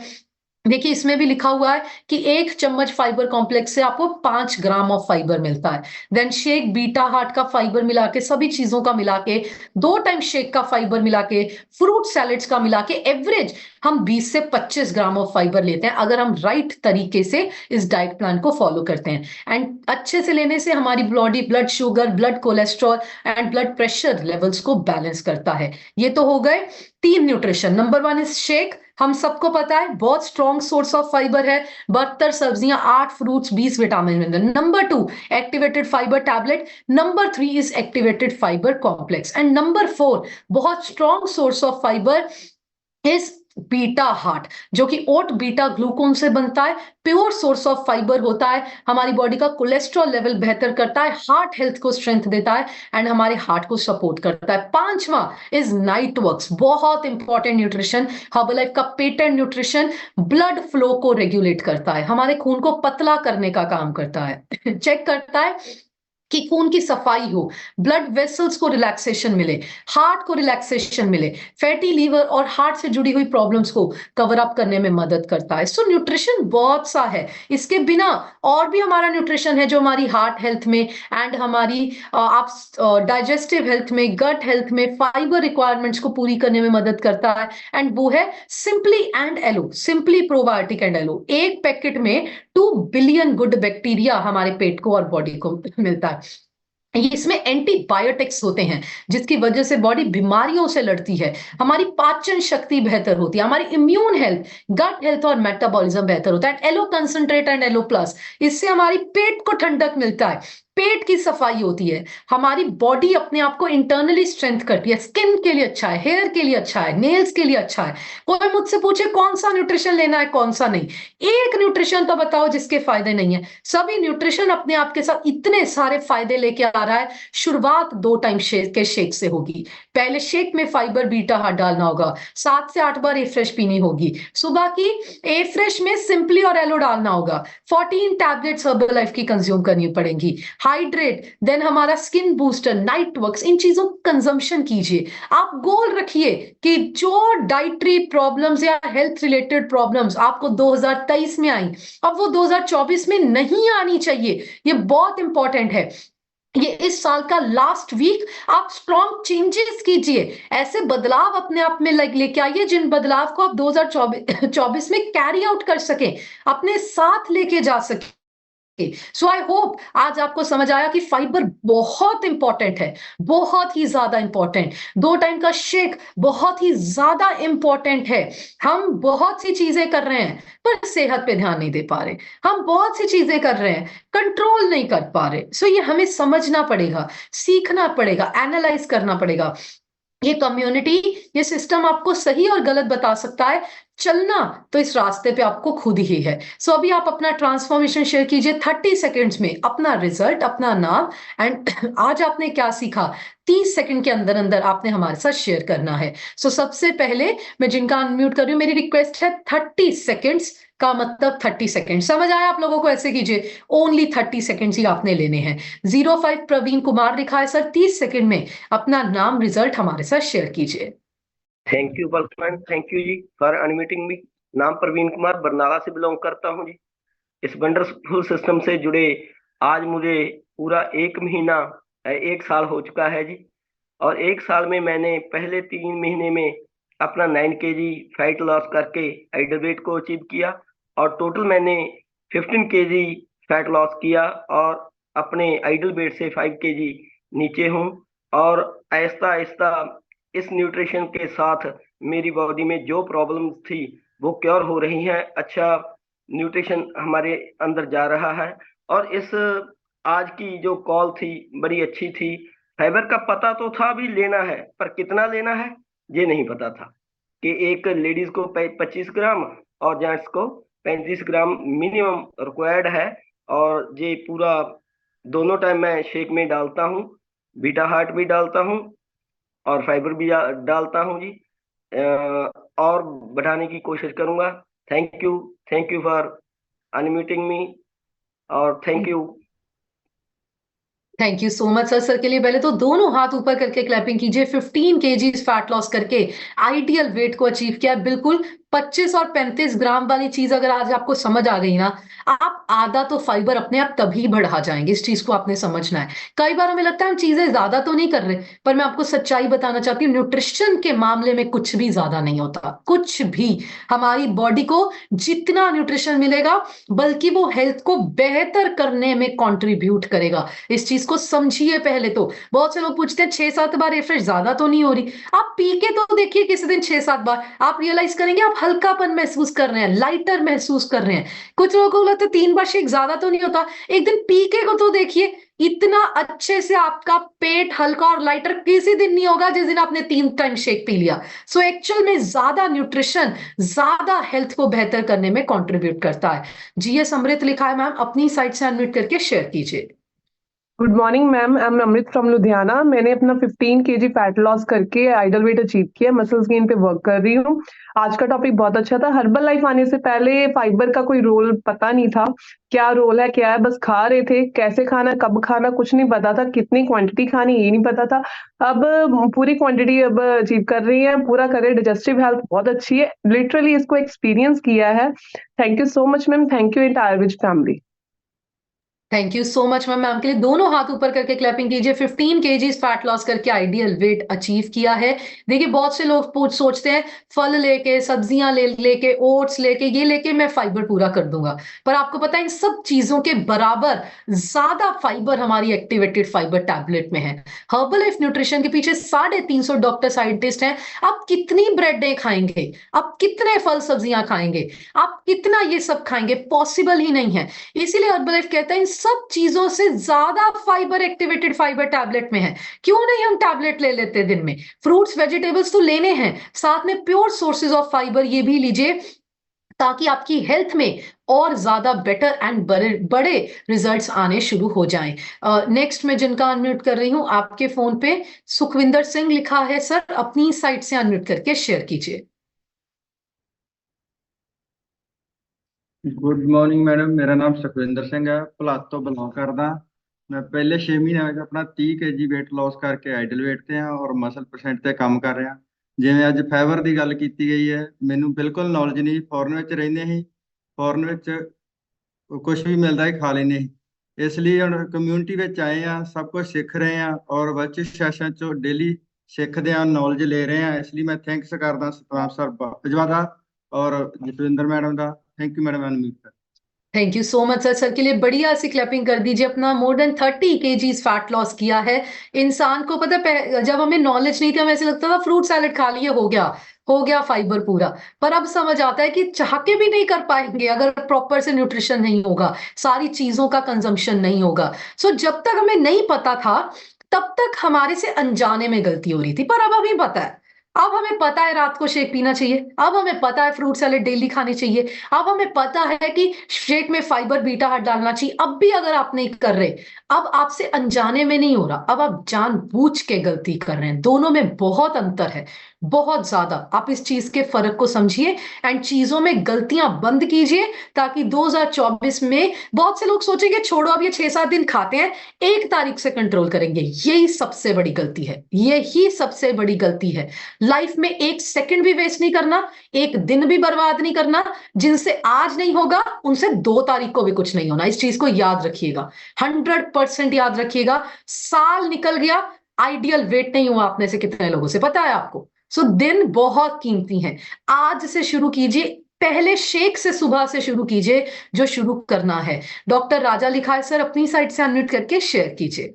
देखिए, इसमें भी लिखा हुआ है कि 1 चम्मच फाइबर कॉम्प्लेक्स से आपको 5 ग्राम ऑफ फाइबर मिलता है। देन शेक बीटा हार्ट का फाइबर मिला के, सभी चीजों का मिला के, 2 टाइम शेक का फाइबर मिला के, फ्रूट सैलेड्स का मिला के, एवरेज हम 20 से 25 ग्राम ऑफ फाइबर लेते हैं अगर हम राइट तरीके से इस डाइट प्लान को फॉलो करते हैं। एंड अच्छे से लेने से हमारी body blood sugar, blood cholesterol and blood pressure levels को बैलेंस करता है। ये तो हो गए 3 न्यूट्रिशन। नंबर 1 इज शेक, हम सबको पता है बहुत स्ट्रॉन्ग सोर्स ऑफ फाइबर है, 72 सब्जियां, 8 fruits, 20 vitamin mineral. Number 2 activated fibre tablet. Number 3 is activated fibre complex. And number 4 बहुत strong source of fibre is beta heart, जो कि ओट बीटा ग्लूकोन से बनता है, प्योर सोर्स ऑफ फाइबर होता है, हमारी बॉडी का कोलेस्ट्रॉल लेवल बेहतर करता है, हार्ट हेल्थ को स्ट्रेंथ देता है एंड हमारे हार्ट को सपोर्ट करता है। 5वां इज नाइट वर्क्स, बहुत इंपॉर्टेंट न्यूट्रिशन, हर्बलाइफ का पेटेंट न्यूट्रिशन, ब्लड फ्लो को रेगुलेट करता है, हमारे खून को पतला करने का काम करता है, चेक करता है कि खून की सफाई हो, ब्लड वेसल्स को रिलैक्सेशन मिले, हार्ट को रिलैक्सेशन मिले, फैटी लीवर और हार्ट से जुड़ी हुई प्रॉब्लम्स को कवर अप करने में मदद करता है। सो न्यूट्रिशन बहुत सा है, इसके बिना और भी हमारा न्यूट्रिशन है जो हमारी हार्ट हेल्थ में एंड हमारी आप डाइजेस्टिव हेल्थ में, गट हेल्थ में फाइबर रिक्वायरमेंट्स को पूरी करने में मदद करता है। एंड वो है simply and aloe, simply probiotic and aloe. एक पैकेट में 2 बिलियन गुड बैक्टीरिया हमारे पेट को और बॉडी को मिलता है। इसमें एंटीबायोटिक्स होते हैं जिसकी वजह से बॉडी बीमारियों से लड़ती है, हमारी पाचन शक्ति बेहतर होती है, हमारी इम्यून हेल्थ, गट हेल्थ और मेटाबॉलिज्म बेहतर होता है। Aloe concentrate and aloe plus, इससे हमारी पेट को ठंडक मिलता है, पेट की सफाई होती है, हमारी बॉडी अपने आप को इंटरनली स्ट्रेंथ करती है, स्किन के लिए अच्छा है, हेयर के लिए अच्छा है, नेल्स के लिए अच्छा है। कोई मुझसे पूछे कौन सा न्यूट्रिशन लेना है कौन सा नहीं, एक न्यूट्रिशन तो बताओ जिसके फायदे नहीं है। सभी न्यूट्रिशन अपने आप के साथ इतने सारे फायदे लेके आ रहा है। शुरुआत 2 टाइम शेक से होगी। पहले शेक में फाइबर बीटा हार्ट डालना होगा, 7 से 8 बार ए फ्रेश पीनी होगी। सुबह की ए फ्रेश में सिंपली और एलो डालना होगा। 14 टैबलेट्स हर्बल लाइफ की कंज्यूम करनी पड़ेंगी। हाइड्रेट, देन हमारा स्किन बूस्टर, नाइट वर्क्स, इन चीजों का कंजम्पशन कीजिए। आप गोल रखिए कि जो डाइटरी प्रॉब्लम्स या हेल्थ रिलेटेड प्रॉब्लम्स आपको 2023 में आई, अब वो 2024 में नहीं आनी चाहिए। ये बहुत इंपॉर्टेंट है। ये इस साल का लास्ट वीक आप स्ट्रॉन्ग चेंजेस कीजिए, ऐसे बदलाव अपने आप में लेके आइए जिन बदलाव को आप 2024 में कैरी आउट कर सके, अपने साथ लेके जा सके। सो आई होप आज आपको समझ आया कि फाइबर बहुत इंपॉर्टेंट है, बहुत ही ज्यादा इंपॉर्टेंट। 2 टाइम का शेक बहुत ही ज्यादा इंपॉर्टेंट है। हम बहुत सी चीजें कर रहे हैं पर सेहत पे ध्यान नहीं दे पा रहे। हम बहुत सी चीजें कर रहे हैं, कंट्रोल नहीं कर पा रहे। सो ये हमें समझना पड़ेगा, सीखना पड़ेगा, एनालाइज करना पड़ेगा। ये कम्युनिटी, ये सिस्टम आपको सही और गलत बता सकता है। चलना तो इस रास्ते पे आपको खुद ही है। सो अभी आप अपना ट्रांसफॉर्मेशन शेयर कीजिए 30 सेकेंड्स में, अपना रिजल्ट, अपना नाम एंड आज आपने क्या सीखा 30 सेकंड के अंदर अंदर आपने हमारे साथ शेयर करना है। सो सबसे पहले मैं जिनका अनम्यूट कर रही हूँ, मेरी रिक्वेस्ट है 30 सेकेंड्स का मतलब 30 सेकेंड। समझ आया आप लोगों को? ऐसे कीजिए, ओनली 30 सेकेंड्स ही आपने लेने हैं। 05 प्रवीण कुमार लिखा है सर, 30 सेकेंड में अपना नाम, रिजल्ट हमारे साथ शेयर कीजिए।
थैंक यू पल्समैन, thank you ji for unmuting me. नाम प्रवीण कुमार, बरनाला से बिलोंग करता हूँ जी। इस वंडरफुल सिस्टम से जुड़े आज मुझे पूरा 1 महीना 1 साल हो चुका है जी। और 1 साल में मैंने पहले 3 महीने में अपना 9 kg फैट लॉस करके आइडल वेट को अचीव किया, और टोटल मैंने 15 kg फैट लॉस किया और अपने आइडल वेट से 5 kg नीचे हूँ। और आहिस्ता आहिस्ता इस न्यूट्रिशन के साथ मेरी बॉडी में जो प्रॉब्लम्स थी वो क्योर हो रही हैं। अच्छा न्यूट्रिशन हमारे अंदर जा रहा है। और इस आज की जो कॉल थी बड़ी अच्छी थी। फाइबर का पता तो था भी लेना है, पर कितना लेना है ये नहीं पता था कि एक लेडीज को 25 ग्राम और जेंट्स को 35 ग्राम मिनिमम रिक्वायर्ड है। और ये पूरा दोनों टाइम मैं शेक में डालता हूँ, बीटा हार्ट भी डालता हूँ और फाइबर भी डालता हूँ जी। और बढ़ाने की कोशिश करूंगा। थैंक यू फॉर अनम्यूटिंग मी, और thank you.
Thank you so much sir. Sir के लिए पहले तो दोनों हाथ ऊपर करके क्लैपिंग कीजिए। 15 kg फैट लॉस करके आइडियल वेट को अचीव किया, बिल्कुल 25 और 35 ग्राम वाली चीज अगर आज आपको समझ आ गई ना, आप आधा तो फाइबर अपने आप तभी बढ़ा जाएंगे। इस चीज को आपने समझना है। कई बार हमें लगता है हम चीजें ज्यादा तो नहीं कर रहे, पर मैं आपको सच्चाई बताना चाहती हूँ, न्यूट्रिशन के मामले में कुछ भी ज्यादा नहीं होता, कुछ भी। हमारी बॉडी को जितना न्यूट्रिशन मिलेगा बल्कि वो हेल्थ को बेहतर करने में कॉन्ट्रीब्यूट करेगा। इस चीज को समझिए पहले तो। बहुत से लोग पूछते हैं 6-7 बार रिफ्रेश ज्यादा तो नहीं हो रही? आप पी के तो देखिए किसी दिन 6-7 बार, आप रियलाइज करेंगे आप हल्कापन महसूस कर रहे हैं, लाइटर महसूस कर रहे हैं। कुछ लोगों को लगता है 3 बार शेक ज्यादा तो नहीं होता, एक दिन पी के को तो देखिए, इतना अच्छे से आपका पेट हल्का और लाइटर किसी दिन नहीं होगा जिस दिन आपने 3 टाइम शेक पी लिया। सो एक्चुअल में ज्यादा न्यूट्रिशन ज्यादा हेल्थ को बेहतर करने में कंट्रीब्यूट करता है। जीएस अमृत लिखा है, मैम अपनी साइड से अनम्यूट करके शेयर कीजिए।
Good morning ma'am, I am Amrit from Ludhiana. मैंने अपना 15 kg फैट लॉस करके आइडल वेट अचीव किया, मसल्स गेन पे वर्क कर रही हूँ। आज का टॉपिक बहुत अच्छा था। हर्बल लाइफ आने से पहले फाइबर का कोई रोल पता नहीं था, क्या रोल है क्या है, बस खा रहे थे। कैसे खाना, कब खाना, कुछ नहीं पता था। कितनी क्वांटिटी खानी ये नहीं पता था। अब पूरी क्वांटिटी अब अचीव कर रही है, पूरा करे। डाइजेस्टिव हेल्थ बहुत अच्छी है, लिटरली इसको एक्सपीरियंस किया है। Thank you so much ma'am, thank you entire with family.
Thank you so much ma'am. Ma'am के लिए दोनों हाथ ऊपर करके क्लैपिंग कीजिए। 15 kg फैट लॉस करके आइडियल वेट अचीव किया है। देखिए बहुत से लोग सोचते हैं फल लेके, सब्जियां लेके, ओट्स लेके, ये लेके मैं फाइबर पूरा कर दूंगा, पर आपको पता है इन सब चीजों के बराबर ज्यादा फाइबर हमारी एक्टिवेटेड फाइबर टैबलेट में है। हर्बल लाइफ न्यूट्रिशन के पीछे 350 डॉक्टर साइंटिस्ट हैं। आप कितनी ब्रेडें खाएंगे, आप कितने फल सब्जियां खाएंगे, आप आप कितना ये सब खाएंगे, पॉसिबल ही नहीं है। इसीलिए हर्बलाइफ कहता है इन सब चीजों से ज्यादा फाइबर एक्टिवेटेड फाइबर टैबलेट में है। क्यों नहीं हम टैबलेट ले लेते दिन में? फ्रूट्स वेजिटेबल्स तो लेने हैं, साथ में प्योर सोर्सेज ऑफ फाइबर ये भी लीजिए, ताकि आपकी हेल्थ में और ज्यादा बेटर एंड बड़े बड़े रिजल्ट्स आने शुरू हो जाएं। नेक्स्ट मैं जिनका अनम्यूट कर रही हूं, आपके फोन पे सुखविंदर सिंह लिखा है। सर अपनी साइट से अनम्यूट करके शेयर कीजिए।
गुड मॉर्निंग मैडम, मेरा नाम सुखविंदर सिंह है, ਭਲਾਤ ਤੋਂ ਬਿਲੋਂਗ ਕਰਦਾ। ਮੈਂ ਪਹਿਲੇ 6 ਮਹੀਨਿਆਂ ਵਿੱਚ ਆਪਣਾ 30 ਕੇਜੀ weight loss ਕਰਕੇ ਆਈਡਲ weight ਤੇ ਹਾਂ ਔਰ ਮਸਲ ਪਰਸੈਂਟ ਤੇ ਕੰਮ ਕਰ ਰਿਹਾ। ਜਿਵੇਂ ਅੱਜ ਫਾਈਬਰ ਦੀ ਗੱਲ ਕੀਤੀ ਗਈ ਹੈ, ਮੈਨੂੰ ਬਿਲਕੁਲ ਨੌਲੇਜ ਨਹੀਂ। ਫੋਰਨ ਵਿੱਚ ਰਹਿੰਦੇ ਸੀ, ਫੋਰਨ ਵਿੱਚ ਕੁਝ ਵੀ ਮਿਲਦਾ ਹੀ ਖਾ ਲੈਂਦੇ ਸੀ। ਇਸ ਲਈ ਹੁਣ ਕਮਿਊਨਿਟੀ ਵਿੱਚ ਆਏ ਆ, ਸਭ ਕੁਝ ਸਿੱਖ ਰਹੇ ਆ ਔਰ ਵਰਚੁਅਲ ਸੈਸ਼ਨ ਚੋਂ ਡੇਲੀ ਸਿੱਖਦੇ ਆ, ਨੌਲੇਜ ਲੈ ਰਹੇ ਆ। ਇਸ ਲਈ ਮੈਂ ਥੈਂਕਸ ਕਰਦਾ ਸਤਨਾਮ ਸਰ ਬਾਜਵਾ ਦਾ ਔਰ Jaswinder madam the. Thank you madam unmute.
Thank you so much sir. Sir के लिए बढ़िया सी क्लैपिंग कर दीजिए। अपना more than 30 kgs fat loss किया है इंसान को। पता है जब हमें नॉलेज नहीं थी, हमें ऐसे लगता था फ्रूट सैलेड खा लिए हो गया फाइबर पूरा। पर अब समझ आता है कि चाह के भी नहीं कर पाएंगे अगर प्रॉपर से न्यूट्रिशन नहीं होगा, सारी चीजों का कंजम्पशन नहीं होगा। सो जब तक हमें नहीं पता था तब तक हमारे से अनजाने में गलती हो रही थी, पर अब हमें पता है। अब हमें पता है रात को शेक पीना चाहिए, अब हमें पता है फ्रूट सैलेड डेली खानी चाहिए, अब हमें पता है कि शेक में फाइबर बीटा हट डालना चाहिए। अब भी अगर आप नहीं कर रहे, अब आपसे अनजाने में नहीं हो रहा, अब आप जानबूझ के गलती कर रहे हैं। दोनों में बहुत अंतर है, बहुत ज्यादा। आप इस चीज के फर्क को समझिए एंड चीजों में गलतियां बंद कीजिए, ताकि 2024 में बहुत से लोग सोचेंगे छोड़ो अब ये 6-7 दिन खाते हैं, 1 तारीख से कंट्रोल करेंगे। यही सबसे बड़ी गलती है, यही सबसे बड़ी गलती है। लाइफ में 1 सेकंड भी वेस्ट नहीं करना, 1 दिन भी बर्बाद नहीं करना। जिनसे आज नहीं होगा उनसे 2 तारीख को भी कुछ नहीं होना। इस चीज को याद रखिएगा, 100% याद रखिएगा। साल निकल गया, आइडियल वेट नहीं हुआ आपने से कितने लोगों से, पता है आपको? सो दिन बहुत कीमती है। आज से शुरू कीजिए, पहले शेक से सुबह से शुरू कीजिए जो शुरू करना है। डॉक्टर राजा लिखा है सर, अपनी साइड से अनम्यूट करके शेयर कीजिए।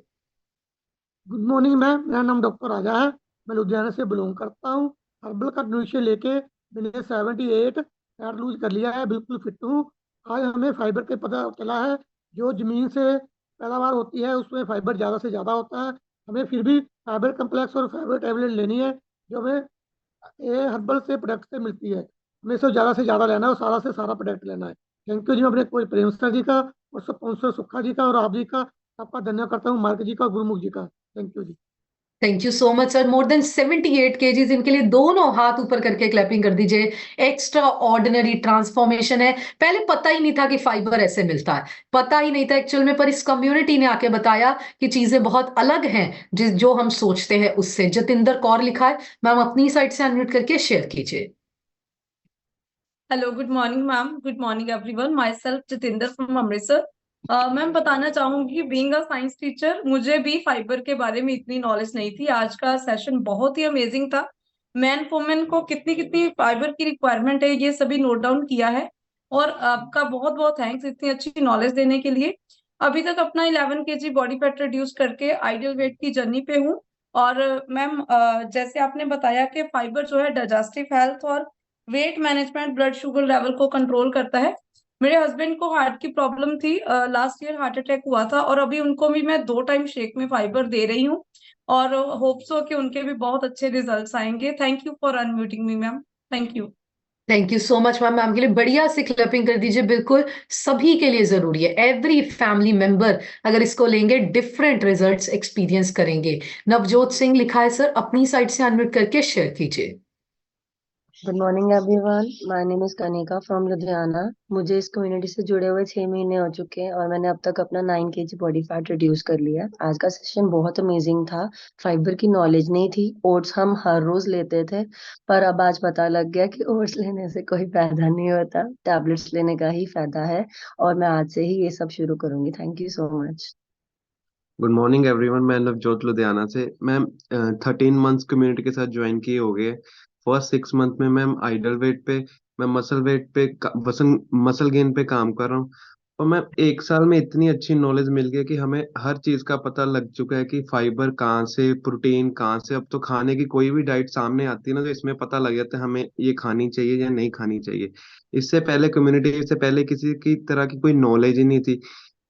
गुड मॉर्निंग मैम, मेरा नाम डॉक्टर राजा है, मैं लुधियाना से बिलोंग करता हूँ। हर्बल का न्यूट्रिशन लेके मैंने 78 फैट लूज कर लिया है, बिल्कुल फिट हूँ। आज हमें फाइबर के पता चला है, जो ज़मीन से पैदावार होती है उसमें फाइबर ज़्यादा से ज़्यादा होता है। हमें फिर भी फाइबर कम्प्लेक्स और फाइबर टैबलेट लेनी है, जो हमें ये हर्बल से प्रोडक्ट से मिलती है। हमें इसे ज़्यादा से ज़्यादा लेना है और सारा से सारा प्रोडक्ट लेना है। थैंक यू जी। मैं अपने कोई प्रेम सर जी का और स्पॉन्सर सुखा जी का और आप जी का सबका धन्यवाद करता हूँ, मार्क जी का, गुरुमुख जी का। थैंक यू जी।
Thank you so much sir. More than 78 kgs, इनके लिए दोनों हाथ ऊपर करके क्लैपिंग कर दीजिए। एक्स्ट्रा ऑर्डिनरी ट्रांसफॉर्मेशन है। पहले पता ही नहीं था कि फाइबर ऐसे मिलता है, पता ही नहीं था एक्चुअल में, पर इस कम्युनिटी ने आके बताया कि चीजें बहुत अलग हैं जो हम सोचते हैं उससे। जतिंदर कौर लिखा है, मैम अपनी साइड से अनम्यूट करके शेयर कीजिए।
Hello, good morning ma'am, good morning everyone. My self Jatinder from Amritsar. Ma'am बताना चाहूंगी, बीइंग अ साइंस टीचर मुझे भी फाइबर के बारे में इतनी नॉलेज नहीं थी। आज का सेशन बहुत ही अमेजिंग था। मैन वुमेन को कितनी कितनी फाइबर की रिक्वायरमेंट है ये सभी नोट डाउन किया है, और आपका बहुत बहुत थैंक्स इतनी अच्छी नॉलेज देने के लिए। अभी तक अपना 11 kg बॉडी फैट रिड्यूस करके आइडियल वेट की जर्नी पे हूँ। और मैम जैसे आपने बताया कि फाइबर जो है डाइजेस्टिव हेल्थ और weight management, blood sugar level को कंट्रोल करता है। मेरे हस्बैंड को हार्ट की प्रॉब्लम थी, लास्ट ईयर हार्ट अटैक हुआ था, और अभी उनको भी मैं 2 टाइम शेक में फाइबर दे रही हूँ, और होप्स हो कि उनके भी बहुत अच्छे रिजल्ट्स आएंगे। Thank you for unmuting me ma'am, thank you.
Thank you so much ma'am. Ma'am के लिए बढ़िया सी क्लैपिंग कर दीजिए। बिल्कुल सभी के लिए जरूरी है, एवरी फैमिली मेंबर अगर इसको लेंगे डिफरेंट रिजल्ट्स एक्सपीरियंस करेंगे। नवजोत सिंह लिखा है सर, अपनी साइड से अनम्यूट करके शेयर कीजिए।
Good morning everyone, my name is Kanika from Ludhiana. मुझे इस कम्युनिटी से जुड़े हुए 6 महीने हो चुके हैं और मैंने अब तक अपना 9 kg बॉडी फैट रिड्यूस कर लिया है। आज का सेशन बहुत अमेजिंग था। फाइबर की नॉलेज नहीं थी, ओट्स हम हर रोज लेते थे, पर अब आज पता लग गया कि ओट्स लेने से कोई फायदा नहीं होता, टैबलेट्स लेने का ही फायदा है, और मैं आज से ही ये सब शुरू करूंगी। Thank you so much.
Good morning everyone, मैं नवजोत लुधियाना से। मैम 13 मंथ्स कम्युनिटी के साथ ज्वाइन किए हो गए। फर्स्ट 6 मंथ में मैम आइडल वेट पे, मैं मसल वेट पे मसल गेन पे काम कर रहा हूँ। और मैम 1 साल में इतनी अच्छी नॉलेज मिल गई कि हमें हर चीज का पता लग चुका है कि फाइबर कहाँ से, प्रोटीन कहाँ से। अब तो खाने की कोई भी डाइट सामने आती है ना, तो इसमें पता लग जाता है हमें ये खानी चाहिए या नहीं खानी चाहिए। इससे पहले कम्युनिटी से पहले किसी की तरह की कोई नॉलेज ही नहीं थी।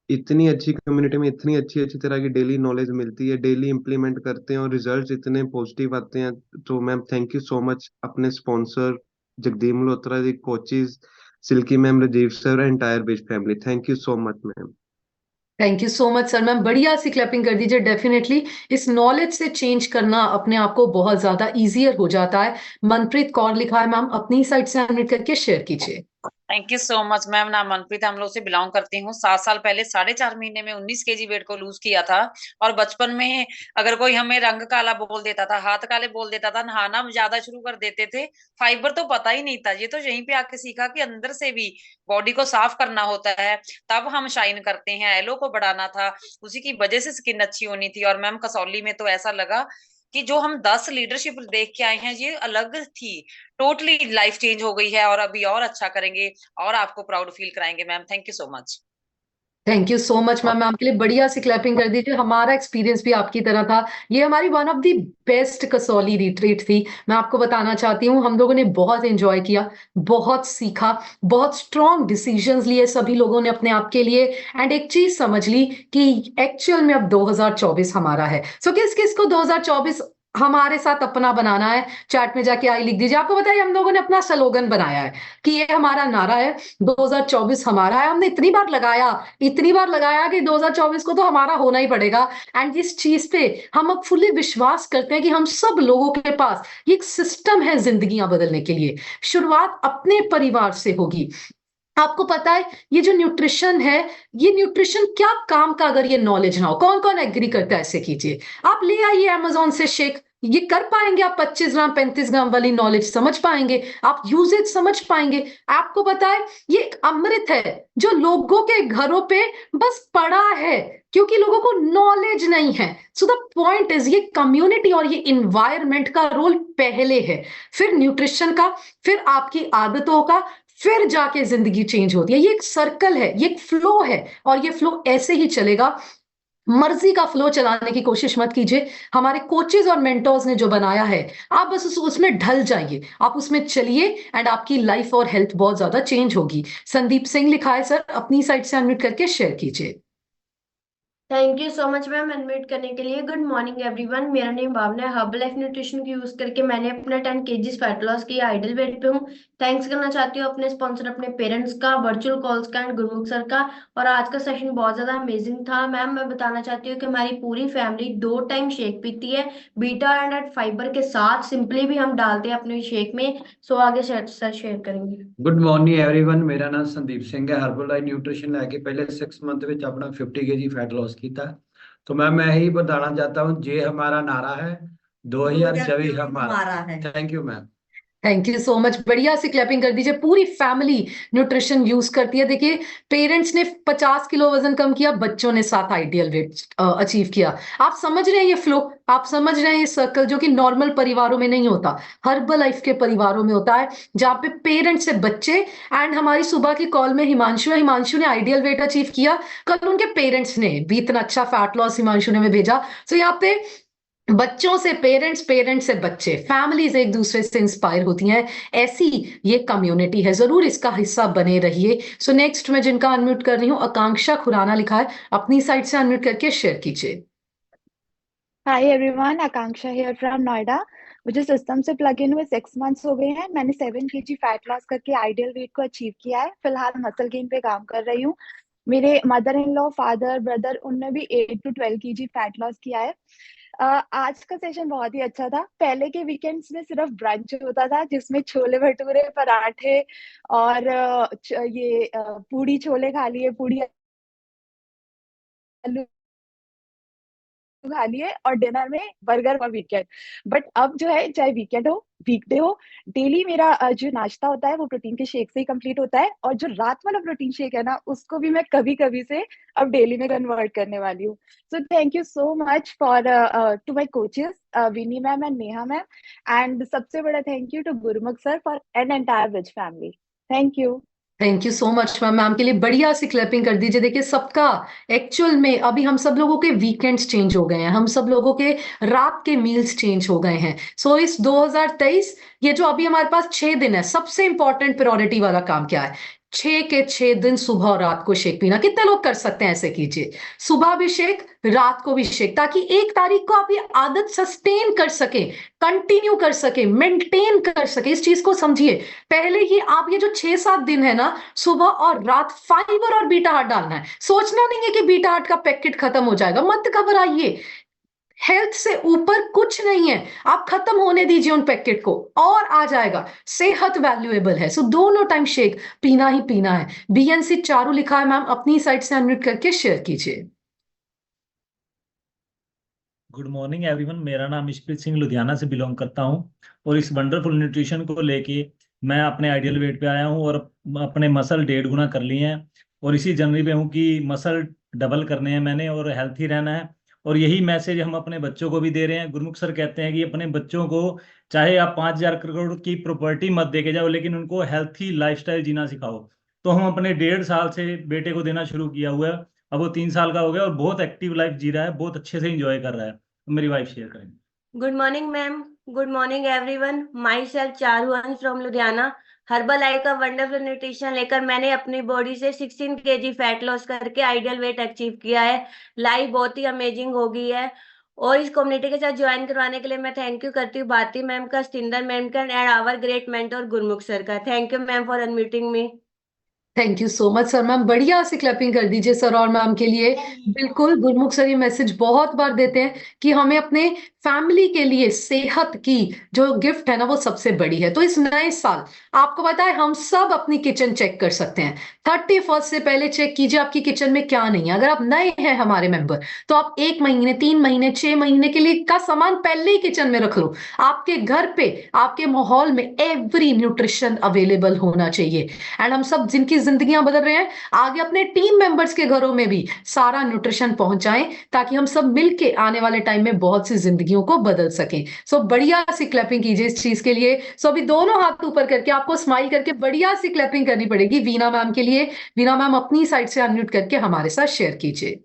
इतनी अच्छी कम्युनिटी में इतनी अच्छी अच्छी तरह की डेली नॉलेज मिलती है, डेली इम्प्लीमेंट करते हैं और रिजल्ट्स इतने पॉजिटिव आते हैं। तो ma'am thank you so much अपने sponsor Jagdeep Malhotra ji, coaches Silky ma'am, Rajeev sir, entire biz family, thank you so much ma'am.
Thank you so much sir. Ma'am बढ़िया सी क्लैपिंग कर दीजिए। डेफिनेटली इस नॉलेज से चेंज करना अपने आप को बहुत ज्यादा इजियर हो जाता है। मनप्रीत कौर लिखा है, मैम अपनी साइड से अनम्यूट करके शेयर कीजिए।
Thank you so much ma'am. नाम मनप्रीत, हम लोग से बिलोंग करती हूँ। 7 साल पहले 4.5 महीने में 19 केजी वेट को लूज किया था। और बचपन में अगर कोई हमें रंग काला बोल देता था, हाथ काले बोल देता था, नहाना ज्यादा शुरू कर देते थे। फाइबर तो पता ही नहीं था। ये तो यहीं पे आके सीखा कि अंदर से भी बॉडी को साफ करना होता है, तब हम शाइन करते हैं। एलो को बढ़ाना था, उसी की वजह से स्किन अच्छी होनी थी। और मैम कसौली में तो ऐसा लगा कि जो हम 10 लीडरशिप देख के आए हैं ये अलग थी। टोटली लाइफ चेंज हो गई है और अभी और अच्छा करेंगे और आपको प्राउड फील कराएंगे ma'am. Thank you so much.
Thank you so much ma'am. आपके लिए बढ़िया सी क्लैपिंग कर दीजिए। हमारा एक्सपीरियंस भी आपकी तरह था। ये हमारी one of the best Kasauli retreat थी। मैं आपको बताना चाहती हूँ हम लोगों ने बहुत एंजॉय किया, बहुत सीखा, बहुत स्ट्रॉन्ग डिसीजंस लिए सभी लोगों ने अपने आप के लिए। एंड एक चीज समझ ली कि एक्चुअल में अब 2024 हमारा है। सो किस किस को 2024 हमारे साथ अपना बनाना है, चैट में जाके आई लिख दीजिए। आपको बताइए हम लोगों ने अपना स्लोगन बनाया है कि ये हमारा नारा है, 2024 हमारा है। हमने इतनी बार लगाया कि 2024 को तो हमारा होना ही पड़ेगा। एंड इस चीज पे हम अब फुल्ली विश्वास करते हैं कि हम सब लोगों के पास ये एक सिस्टम है जिंदगियां बदलने के लिए। शुरुआत अपने परिवार से होगी। आपको पता है ये जो न्यूट्रिशन है, ये न्यूट्रिशन क्या काम का, अगर ये नॉलेज ना हो। कौन कौन एग्री करता है ऐसे कीजिए। आप ले आइए अमेजोन से शेक, ये कर पाएंगे आप? 25 ग्राम 35 ग्राम वाली नॉलेज समझ पाएंगे आप? यूजेज समझ पाएंगे? आपको पता है ये एक अमृत है जो लोगों के घरों पे बस पड़ा है क्योंकि लोगों को नॉलेज नहीं है। सो द पॉइंट इज ये कम्युनिटी और ये इन्वायरमेंट का रोल पहले है, फिर न्यूट्रिशन का, फिर आपकी आदतों का, फिर जाके जिंदगी चेंज होती है। ये एक सर्कल है, ये एक फ्लो है और ये फ्लो ऐसे ही चलेगा। मर्जी का फ्लो चलाने की कोशिश मत कीजिए। हमारे कोचेज और मेंटर्स ने जो बनाया है आप बस उसमें ढल जाइए, आप उसमें चलिए एंड आपकी लाइफ और हेल्थ बहुत ज्यादा चेंज होगी। संदीप सिंह लिखा है, सर अपनी साइड से अनम्यूट करके शेयर कीजिए।
Thank you so much ma'am unmute करने के लिए। गुड मॉर्निंग एवरीवन, मेरा नेम भावना है। हर्बल लाइफ न्यूट्रिशन को यूज करके मैंने अपना 10 केजीज फैट लॉस किया, आइडल वेट पे हूँ। थैंक्स करना चाहती हूँ अपने स्पॉन्सर, अपने पेरेंट्स का, वर्चुअल कॉल्स का एंड गुरमुख सर का। और आज का सेशन बहुत ज्यादा अमेजिंग था मैम। मैं बताना चाहती हूँ कि हमारी पूरी फैमिली 2 टाइम शेक पीती है, बीटा एंड फाइबर के साथ। सिंपली भी हम डालते हैं अपने शेक में। सो आगे सर शेयर करेंगे।
गुड मॉर्निंग एवरीवन, मेरा नाम संदीप सिंह है। हर्बल लाइफ न्यूट्रिशन लैके पहले 6 मंथ ਵਿੱਚ ਆਪਣਾ 50 kg फैट लॉस ਕੀਤਾ। तो मैं यही बताना चाहता हूँ, जे हमारा नारा है, 2024 हमारा है। Thank you ma'am.
Thank you so much. बढ़िया सी क्लैपिंग कर दीजिए। पूरी फैमिली न्यूट्रिशन यूज करती है। देखिए पेरेंट्स ने 50 किलो वजन कम किया, बच्चों ने 7 आइडियल वेट अचीव किया। आप समझ रहे हैं ये फ्लो, आप समझ रहे हैं ये सर्कल जो कि नॉर्मल परिवारों में नहीं होता, हर्बल लाइफ के परिवारों में होता है, जहाँ पे पेरेंट्स से बच्चे। एंड हमारी सुबह की कॉल में हिमांशु ने आइडियल वेट अचीव किया, कल उनके पेरेंट्स ने भी इतना अच्छा फैट लॉस हिमांशु ने में भेजा। सो यहाँ पे बच्चों से पेरेंट्स, पेरेंट्स से बच्चे, फैमिलीज एक दूसरे से इंस्पायर होती हैं। ऐसी ये कम्युनिटी है, जरूर इसका हिस्सा बने रहिए। सो नेक्स्ट मैं जिनका अनम्यूट कर रही हूँ, आकांक्षा खुराना लिखा है, अपनी साइड से अनम्यूट करके शेयर कीजिए।
Hi everyone, Akanksha here from Noida. मुझे सिस्टम से प्लग इन हुए 6 मंथ्स हो गए हैं। मैंने 7 kg फैट लॉस करके आइडियल वेट को अचीव किया है। फिलहाल मसल गेन पे काम कर रही हूँ। मेरे mother in law, father, brother, उनने भी 8 to 12 kg फैट लॉस किया है। आज का सेशन बहुत ही अच्छा था। पहले के वीकेंड्स में सिर्फ ब्रंच होता था जिसमें छोले भटूरे, पराठे और पूड़ी छोले खा लिए, पूड़ी आलू खा लिए और डिनर में बर्गर और वीकेंड। बट अब जो है, चाहे वीकेंड हो वीकडे हो, डेली मेरा जो नाश्ता होता है वो प्रोटीन के शेक से ही कंप्लीट होता है। और जो रात वाला प्रोटीन शेक है ना, उसको भी मैं कभी कभी से अब डेली में कन्वर्ट करने वाली हूँ। So thank you so much for to my coaches Vini ma'am and Neha ma'am, and सबसे बड़ा thank you to Gurmukh sir for an entire with family. Thank you.
Thank you so much ma'am. Ma'am के लिए बढ़िया सी clapping कर दीजिए। देखिए सबका एक्चुअल में अभी हम सब लोगों के वीकेंड्स चेंज हो गए हैं, हम सब लोगों के रात के मील्स चेंज हो गए हैं। सो इस 2023 ये जो अभी हमारे पास 6 दिन है, सबसे इंपॉर्टेंट प्रायोरिटी वाला काम क्या है? 6 के 6 दिन सुबह और रात को शेक पीना। कितने लोग कर सकते हैं? ऐसे कीजिए, सुबह भी शेक, रात को भी शेक, ताकि 1 तारीख को आप ये आदत सस्टेन कर सके, कंटिन्यू कर सके, मेंटेन कर सके। इस चीज को समझिए। पहले ही आप ये जो 6-7 दिन है ना, सुबह और रात फाइबर और बीटा हार्ट डालना है। सोचना नहीं है कि बीटा हार्ट का पैकेट खत्म हो जाएगा, मत घबराइए। हेल्थ से ऊपर कुछ नहीं है, आप खत्म होने दीजिए उन पैकेट को, और आ जाएगा। सेहत वैल्यूएबल है, सो दोनों टाइम शेक पीना ही पीना है। बीएनसी चारू लिखा है मैम, अपनी साइड से अनम्यूट करके शेयर कीजिए।
गुड मॉर्निंग एवरीवन, मेरा नाम इशप्रीत सिंह लुधियाना से बिलोंग करता हूं और इस वंडरफुल न्यूट्रिशन को लेके मैं अपने आइडियल वेट पे आया हूं और अपने मसल 1.5 गुना कर लिए हैं और इसी जर्नी पे हूं कि मसल डबल करने हैं मैंने और हेल्थी रहना है। और यही मैसेज हम अपने बच्चों को भी दे रहे हैं। गुरमुख सर कहते हैं कि अपने बच्चों को चाहे आप 5,000 करोड़ की प्रॉपर्टी मत दे के जाओ, लेकिन उनको हेल्थी लाइफस्टाइल जीना सिखाओ। तो हम अपने 1.5 साल से बेटे को देना शुरू किया हुआ है। अब वो 3 साल का हो गया और बहुत एक्टिव लाइफ जी रहा है, बहुत अच्छे से इंजॉय कर रहा है। मेरी वाइफ शेयर करेंगे।
Good morning ma'am, good morning everyone. My self Charu हंस फ्रॉम लुधियाना। हर्बल लाइफ का वंडरफुल न्यूट्रिशन लेकर मैंने अपनी बॉडी से 16 kg फैट लॉस करके आइडियल वेट अचीव किया है। लाइफ बहुत ही अमेजिंग हो गई है और इस कम्युनिटी के साथ ज्वाइन करवाने के लिए मैं थैंक यू करती हूँ भारती मैम का, सतिंदर मैम का and our great mentor Gurmukh sir का। Thank you ma'am for unmuting me.
Thank you so much sir. Ma'am बढ़िया से क्लैपिंग कर दीजिए सर और मैम के लिए। बिल्कुल, गुरमुख सर ये मैसेज बहुत बार देते हैं कि हमें अपने फैमिली के लिए सेहत की जो गिफ्ट है ना, वो सबसे बड़ी है। तो इस नए साल आपको पता है हम सब अपनी किचन चेक कर सकते हैं। 31 से पहले चेक कीजिए आपकी किचन में क्या नहीं है। अगर आप नए हैं हमारे मेंबर, तो आप 1 महीने, 3 महीने, 6 महीने के लिए का सामान पहले ही किचन में रख लो। आपके घर पे, आपके माहौल में एवरी न्यूट्रिशन अवेलेबल होना चाहिए। एंड हम सब जिनकी जिंदगियां बदल रहे हैं, आगे अपने टीम मेंबर्स के घरों में भी सारा न्यूट्रिशन पहुंचाएं, ताकि हम सब मिलके आने वाले टाइम में बहुत सी जिंदगियों को बदल सकें। सो बढ़िया सी क्लैपिंग कीजिए इस चीज के लिए। सो अभी दोनों हाथ ऊपर करके आपको स्माइल करके बढ़िया सी क्लैपिंग करनी पड़ेगी वीना मैम के लिए। वीना मैम अपनी साइड से अनम्यूट करके हमारे साथ शेयर कीजिए।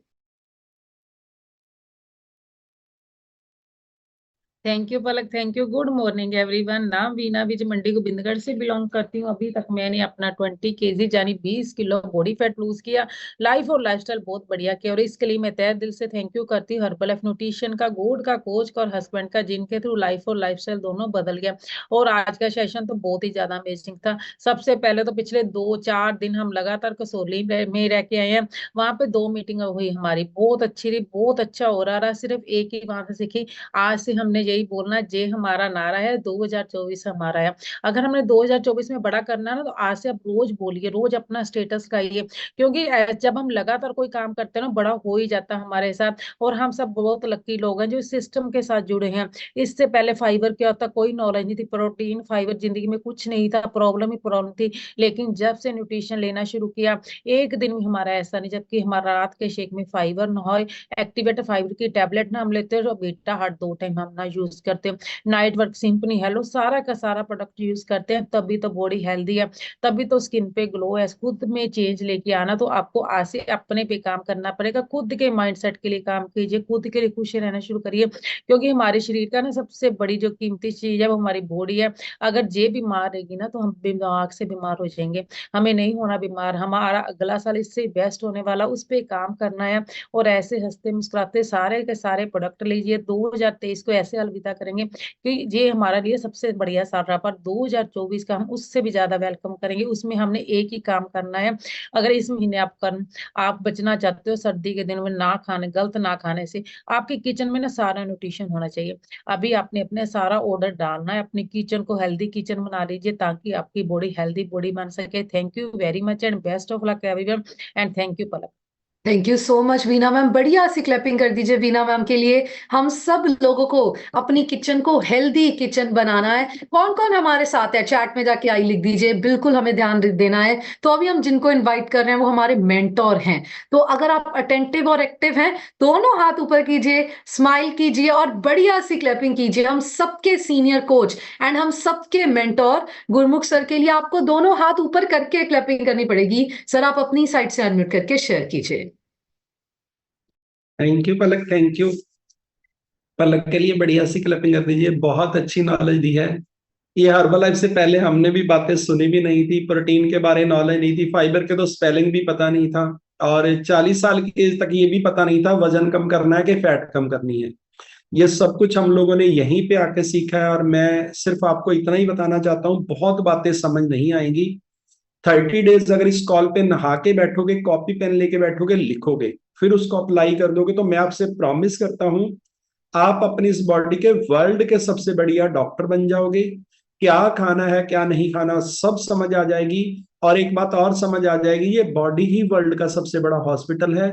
Thank you Palak, thank you. Good morning everyone. नाम वीना विज मंडी गोबिंदगढ़ से बिलोंग करती हूँ। अभी तक मैंने अपना 20 kg यानी 20 किलो बॉडी फैट लूज किया। लाइफ और लाइफस्टाइल बहुत बढ़िया किया और इसके लिए मैं तहे दिल से थैंक यू करती हूँ हर्बल लाइफ न्यूट्रिशन का, गोड का, कोच का और हस्बैंड का, जिनके थ्रू लाइफ और लाइफस्टाइल दोनों बदल गया। और आज का सेशन तो बहुत ही ज्यादा अमेजिंग था। सबसे पहले तो पिछले 2-4 दिन हम लगातार कसौली में रह के आए हैं। वहां पे 2 मीटिंग हुई हमारी, बहुत अच्छी रही, बहुत अच्छा हो रहा। सिर्फ एक ही बात सीखी, आज से हमने यही बोलना, जे हमारा नारा है 2024 हमारा है। अगर हमने 2024 में बड़ा करना है ना, तो आज से आप रोज बोलिए, रोज अपना स्टेटस लाइए, क्योंकि जब हम लगातार कोई काम करते हैं ना, बड़ा हो ही जाता है हमारे साथ। और हम सब बहुत लकी लोग हैं जो इस सिस्टम के साथ जुड़े हैं। इससे पहले फाइबर क्या होता कोई नॉलेज नहीं थी, प्रोटीन फाइबर जिंदगी में कुछ नहीं था, प्रॉब्लम ही प्रॉब्लम थी। लेकिन जब से न्यूट्रिशन लेना शुरू किया, एक दिन भी हमारा ऐसा नहीं जबकि हमारा रात के शेक में फाइबर ना हो। एक्टिवेट फाइबर की टैबलेट ना हम लेते हैं, बीटा हार्ट 2 टाइम हम ना यूज करते हैं, नाइट वर्क, सिंपनी, हेलो, सारा का सारा प्रोडक्ट यूज करते हैं, तभी तो बॉडी हेल्दी है, तभी तो स्किन पे ग्लो है। खुद में चेंज लेके आना, तो आपको आज से अपने पे काम करना पड़ेगा। खुद के माइंडसेट के लिए काम कीजिए, खुद के लिए खुश रहना शुरू करिए, क्योंकि हमारे शरीर का ना सबसे बड़ी जो कीमती चीज है वो हमारी बॉडी है। अगर ये बीमार रहेगी ना, तो हम दिमाग से बीमार हो जाएंगे। हमें नहीं होना बीमार, हमारा अगला साल इससे बेस्ट होने वाला, उस पे काम करना है। और ऐसे हंसते मुस्कुराते सारे के सारे प्रोडक्ट लीजिए। 2023 को ऐसे अलविदा करेंगे कि ये हमारे लिए सबसे बढ़िया साल रहा, पर 2024 का हम उससे भी ज्यादा वेलकम करेंगे। उसमें हमने एक ही काम करना है। अगर इस महीने आप बचना चाहते हो सर्दी के दिन में ना खाने, गलत ना खाने से, आपके किचन में ना सारा न्यूट्रिशन होना चाहिए। अभी आपने अपने सारा ऑर्डर डालना है, अपनी किचन को हेल्दी किचन बना लीजिए, ताकि आपकी बॉडी हेल्दी बॉडी बन सके। Thank you very much and best of luck everyone and thank you Palak.
Thank you so much Veena ma'am, बढ़िया सी क्लैपिंग कर दीजिए वीना मैम के लिए। हम सब लोगों को अपनी किचन को हेल्दी किचन बनाना है। कौन कौन हमारे साथ है चैट में जाके आई लिख दीजिए, बिल्कुल हमें ध्यान देना है। तो अभी हम जिनको इनवाइट कर रहे हैं वो हमारे मेंटोर हैं। तो अगर आप अटेंटिव और एक्टिव हैं, दोनों हाथ ऊपर कीजिए, स्माइल कीजिए और बढ़िया सी क्लैपिंग कीजिए। हम सबके सीनियर कोच एंड हम सबके मेंटोर गुरमुख सर के लिए आपको दोनों हाथ ऊपर करके क्लैपिंग करनी पड़ेगी। सर आप अपनी साइड से अनम्यूट करके शेयर कीजिए।
Thank you Palak, thank you Palak के लिए बढ़िया सी क्लैपिंग कर दीजिए। बहुत अच्छी नॉलेज दी है। ये हर्बल लाइफ से पहले हमने भी बातें सुनी भी नहीं थी, प्रोटीन के बारे नॉलेज नहीं थी, फाइबर के तो स्पेलिंग भी पता नहीं था, और 40 साल की एज तक ये भी पता नहीं था वजन कम करना है कि फैट कम करनी है। ये सब कुछ हम लोगों ने यहीं पे आके सीखा है। और मैं सिर्फ आपको इतना ही बताना चाहता हूँ, बहुत बातें समझ नहीं आएंगी। 30 डेज अगर इस कॉल पे नहा के बैठोगे, कॉपी पेन लेके बैठोगे, लिखोगे, फिर उसको अप्लाई कर दोगे, तो मैं आपसे प्रॉमिस करता हूं आप अपनी इस बॉडी के वर्ल्ड के सबसे बढ़िया डॉक्टर बन जाओगे। क्या खाना है क्या नहीं खाना सब समझ आ जाएगी। और एक बात और समझ आ जाएगी, ये बॉडी ही वर्ल्ड का सबसे बड़ा हॉस्पिटल है।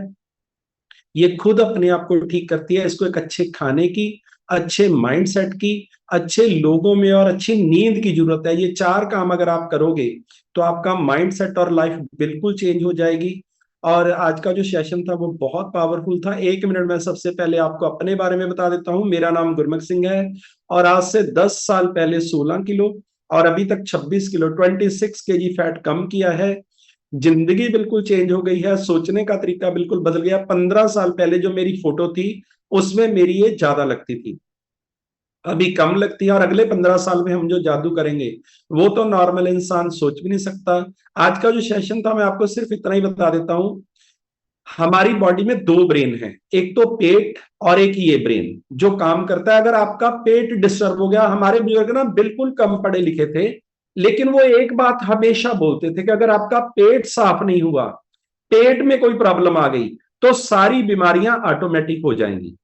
ये खुद अपने आप को ठीक करती है। इसको एक अच्छे खाने की, अच्छे माइंडसेट की, अच्छे लोगों में और अच्छी नींद की जरूरत है। ये 4 काम अगर आप करोगे तो आपका माइंडसेट और लाइफ बिल्कुल चेंज हो जाएगी। और आज का जो सेशन था वो बहुत पावरफुल था। 1 मिनट में सबसे पहले आपको अपने बारे में बता देता हूँ। मेरा नाम गुरमुख सिंह है और आज से 10 साल पहले 16 किलो और अभी तक 26 किलो 26 केजी फैट कम किया है। जिंदगी बिल्कुल चेंज हो गई है, सोचने का तरीका बिल्कुल बदल गया। 15 साल पहले जो मेरी फोटो थी उसमें मेरी ये ज्यादा लगती थी, अभी कम लगती है। और अगले 15 साल में हम जो जादू करेंगे वो तो नॉर्मल इंसान सोच भी नहीं सकता। आज का जो सेशन था मैं आपको सिर्फ इतना ही बता देता हूं। हमारी बॉडी में 2 ब्रेन है, एक तो पेट और एक ये ब्रेन जो काम करता है। अगर आपका पेट डिस्टर्ब हो गया, हमारे बुजुर्ग ना बिल्कुल कम पढ़े लिखे थे, लेकिन वो एक बात हमेशा बोलते थे कि अगर आपका पेट साफ नहीं हुआ, पेट में कोई प्रॉब्लम आ गई तो सारी बीमारियां ऑटोमेटिक हो जाएंगी।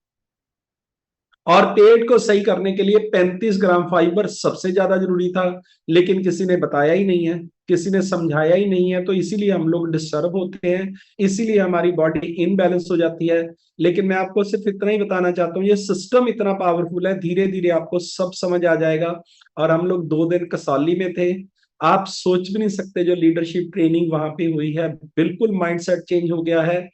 और पेट को सही करने के लिए 35 ग्राम फाइबर सबसे ज्यादा जरूरी था, लेकिन किसी ने बताया ही नहीं है, किसी ने समझाया ही नहीं है। तो इसीलिए हम लोग डिस्टर्ब होते हैं, इसीलिए हमारी बॉडी इनबैलेंस हो जाती है। लेकिन मैं आपको सिर्फ इतना ही बताना चाहता हूँ, ये सिस्टम इतना पावरफुल है, धीरे धीरे आपको सब समझ आ जाएगा। और हम लोग 2 दिन कसौली में थे, आप सोच भी नहीं सकते जो लीडरशिप ट्रेनिंग वहां पे हुई है, बिल्कुल माइंडसेट चेंज हो गया है।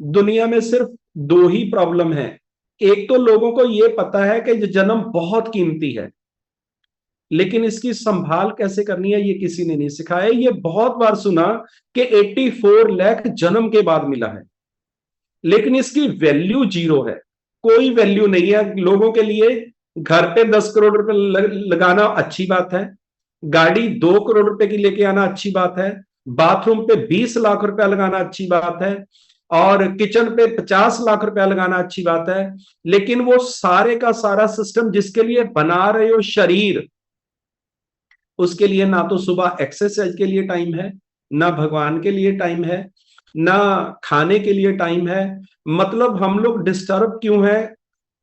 दुनिया में सिर्फ 2 ही प्रॉब्लम है। एक तो लोगों को यह पता है कि जन्म बहुत कीमती है, लेकिन इसकी संभाल कैसे करनी है ये किसी ने नहीं सिखाया। ये बहुत बार सुना कि 84 लाख जन्म के बाद मिला है, लेकिन इसकी वैल्यू 0 है, कोई वैल्यू नहीं है। लोगों के लिए घर पे 10 करोड़ रुपए लगाना अच्छी बात है, गाड़ी 2 करोड़ रुपए की लेके आना अच्छी बात है, बाथरूम पे 20 लाख रुपया लगाना अच्छी बात है, और किचन पे 50 लाख रुपया लगाना अच्छी बात है। लेकिन वो सारे का सारा सिस्टम जिसके लिए बना रहे हो शरीर, उसके लिए ना तो सुबह एक्सरसाइज के लिए टाइम है, ना भगवान के लिए टाइम है, ना खाने के लिए टाइम है। मतलब हम लोग डिस्टर्ब क्यों है,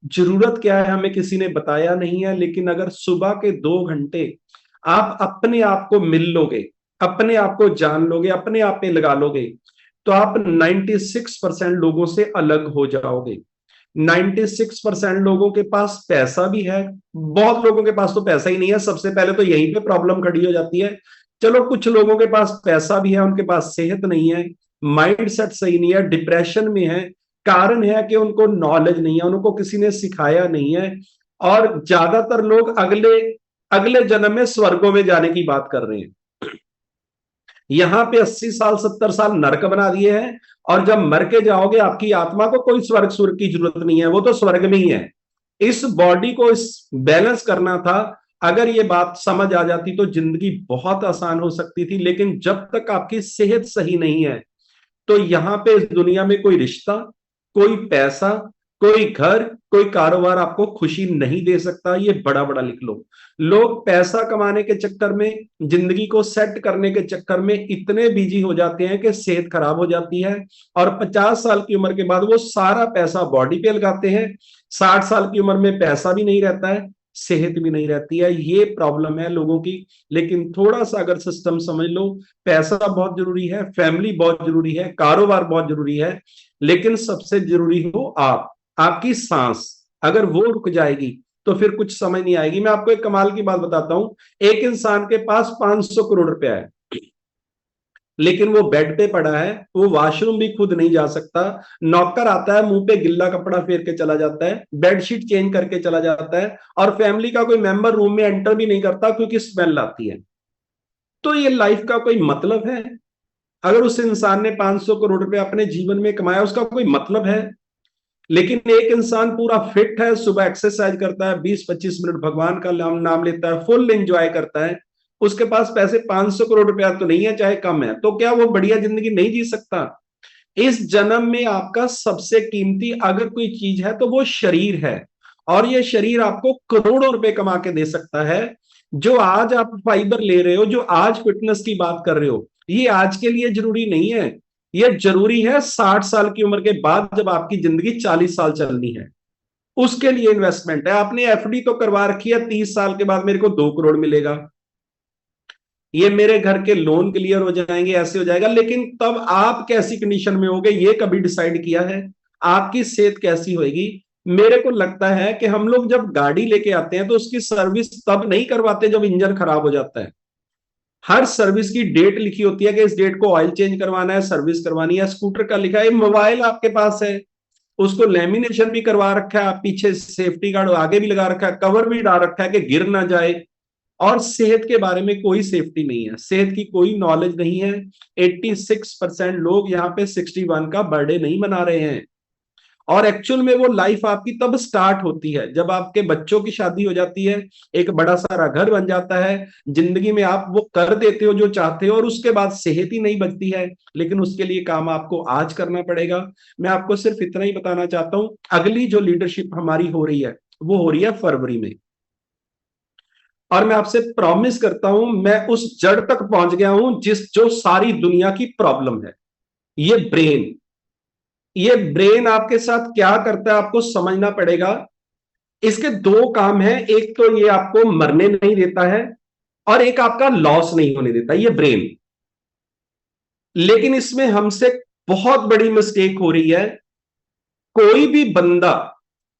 जरूरत क्या है, हमें किसी ने बताया नहीं है। लेकिन अगर सुबह के 2 घंटे आप अपने आप को मिल लोगे, अपने आप को जान लोगे, अपने आप पे लगा लोगे, तो आप 96% लोगों से अलग हो जाओगे। 96% लोगों के पास पैसा भी है, बहुत लोगों के पास तो पैसा ही नहीं है। सबसे पहले तो यहीं पे प्रॉब्लम खड़ी हो जाती है। चलो कुछ लोगों के पास पैसा भी है, उनके पास सेहत नहीं है, माइंडसेट सही नहीं है, डिप्रेशन में है। कारण है कि उनको नॉलेज नहीं है, उनको किसी ने सिखाया नहीं है। और ज्यादातर लोग अगले जन्म में स्वर्गों में जाने की बात कर रहे हैं। यहां पे 80 साल 70 साल नरक बना दिए हैं, और जब मर के जाओगे आपकी आत्मा को कोई स्वर्ग की जरूरत नहीं है, वो तो स्वर्ग में ही है। इस बॉडी को इस बैलेंस करना था। अगर ये बात समझ आ जाती तो जिंदगी बहुत आसान हो सकती थी। लेकिन जब तक आपकी सेहत सही नहीं है, तो यहां पे इस दुनिया में कोई रिश्ता, कोई पैसा, कोई घर, कोई कारोबार आपको खुशी नहीं दे सकता। ये बड़ा बड़ा लिख लो। लोग पैसा कमाने के चक्कर में, जिंदगी को सेट करने के चक्कर में इतने बिजी हो जाते हैं कि सेहत खराब हो जाती है। और 50 साल की उम्र के बाद वो सारा पैसा बॉडी पे लगाते हैं। 60 साल की उम्र में पैसा भी नहीं रहता है, सेहत भी नहीं रहती है। ये प्रॉब्लम है लोगों की। लेकिन थोड़ा सा अगर सिस्टम समझ लो, पैसा बहुत जरूरी है, फैमिली बहुत जरूरी है, कारोबार बहुत जरूरी है, लेकिन सबसे जरूरी हो आपकी सांस। अगर वो रुक जाएगी तो फिर कुछ समझ नहीं आएगी। मैं आपको एक कमाल की बात बताता हूं। एक इंसान के पास 500 करोड़ रुपया है, लेकिन वो बेड पे पड़ा है, वो वॉशरूम भी खुद नहीं जा सकता। नौकर आता है, मुंह पे गिल्ला कपड़ा फेर के चला जाता है, बेडशीट चेंज करके चला जाता है, और फैमिली का कोई मेंबर रूम में एंटर भी नहीं करता क्योंकि स्मेल आती है। तो ये लाइफ का कोई मतलब है? अगर उस इंसान ने 500 करोड़ रुपए अपने जीवन में कमाया, उसका कोई मतलब है? लेकिन एक इंसान पूरा फिट है, सुबह एक्सरसाइज करता है, 20-25 मिनट भगवान का नाम लेता है, फुल एंजॉय करता है, उसके पास पैसे 500 करोड़ रुपया तो नहीं है, चाहे कम है, तो क्या वो बढ़िया जिंदगी नहीं जी सकता? इस जन्म में आपका सबसे कीमती अगर कोई चीज है तो वो शरीर है, और ये शरीर आपको करोड़ों रुपए कमा के दे सकता है। जो आज आप फाइबर ले रहे हो, जो आज फिटनेस की बात कर रहे हो, ये आज के लिए जरूरी नहीं है। ये जरूरी है 60 साल की उम्र के बाद, जब आपकी जिंदगी 40 साल चलनी है, उसके लिए इन्वेस्टमेंट है। आपने एफडी तो करवा रखी है, 30 साल के बाद मेरे को 2 करोड़ मिलेगा, ये मेरे घर के लोन क्लियर हो जाएंगे, ऐसे हो जाएगा। लेकिन तब आप कैसी कंडीशन में होगे, ये कभी डिसाइड किया है? आपकी सेहत कैसी होगी? मेरे को लगता है कि हम लोग जब गाड़ी लेके आते हैं तो उसकी सर्विस तब नहीं करवाते जब इंजन खराब हो जाता है। हर सर्विस की डेट लिखी होती है कि इस डेट को ऑयल चेंज करवाना है, सर्विस करवानी है। स्कूटर का लिखा है, मोबाइल आपके पास है, उसको लेमिनेशन भी करवा रखा है, पीछे सेफ्टी गार्ड आगे भी लगा रखा है, कवर भी डाल रखा है कि गिर ना जाए। और सेहत के बारे में कोई सेफ्टी नहीं है, सेहत की कोई नॉलेज नहीं है। 86% लोग यहाँ पे 61 का बर्थडे नहीं मना रहे हैं। और एक्चुअल में वो लाइफ आपकी तब स्टार्ट होती है जब आपके बच्चों की शादी हो जाती है, एक बड़ा सारा घर बन जाता है, जिंदगी में आप वो कर देते हो जो चाहते हो, और उसके बाद सेहत ही नहीं बचती है। लेकिन उसके लिए काम आपको आज करना पड़ेगा। मैं आपको सिर्फ इतना ही बताना चाहता हूं, अगली जो लीडरशिप हमारी हो रही है वो हो रही है फरवरी में, और मैं आपसे प्रॉमिस करता हूं मैं उस जड़ तक पहुंच गया हूं जो सारी दुनिया की प्रॉब्लम है, ये ब्रेन। ये ब्रेन आपके साथ क्या करता है आपको समझना पड़ेगा। इसके 2 काम हैं, एक तो ये आपको मरने नहीं देता है, और एक आपका लॉस नहीं होने देता, ये ब्रेन। लेकिन इसमें हमसे बहुत बड़ी मिस्टेक हो रही है। कोई भी बंदा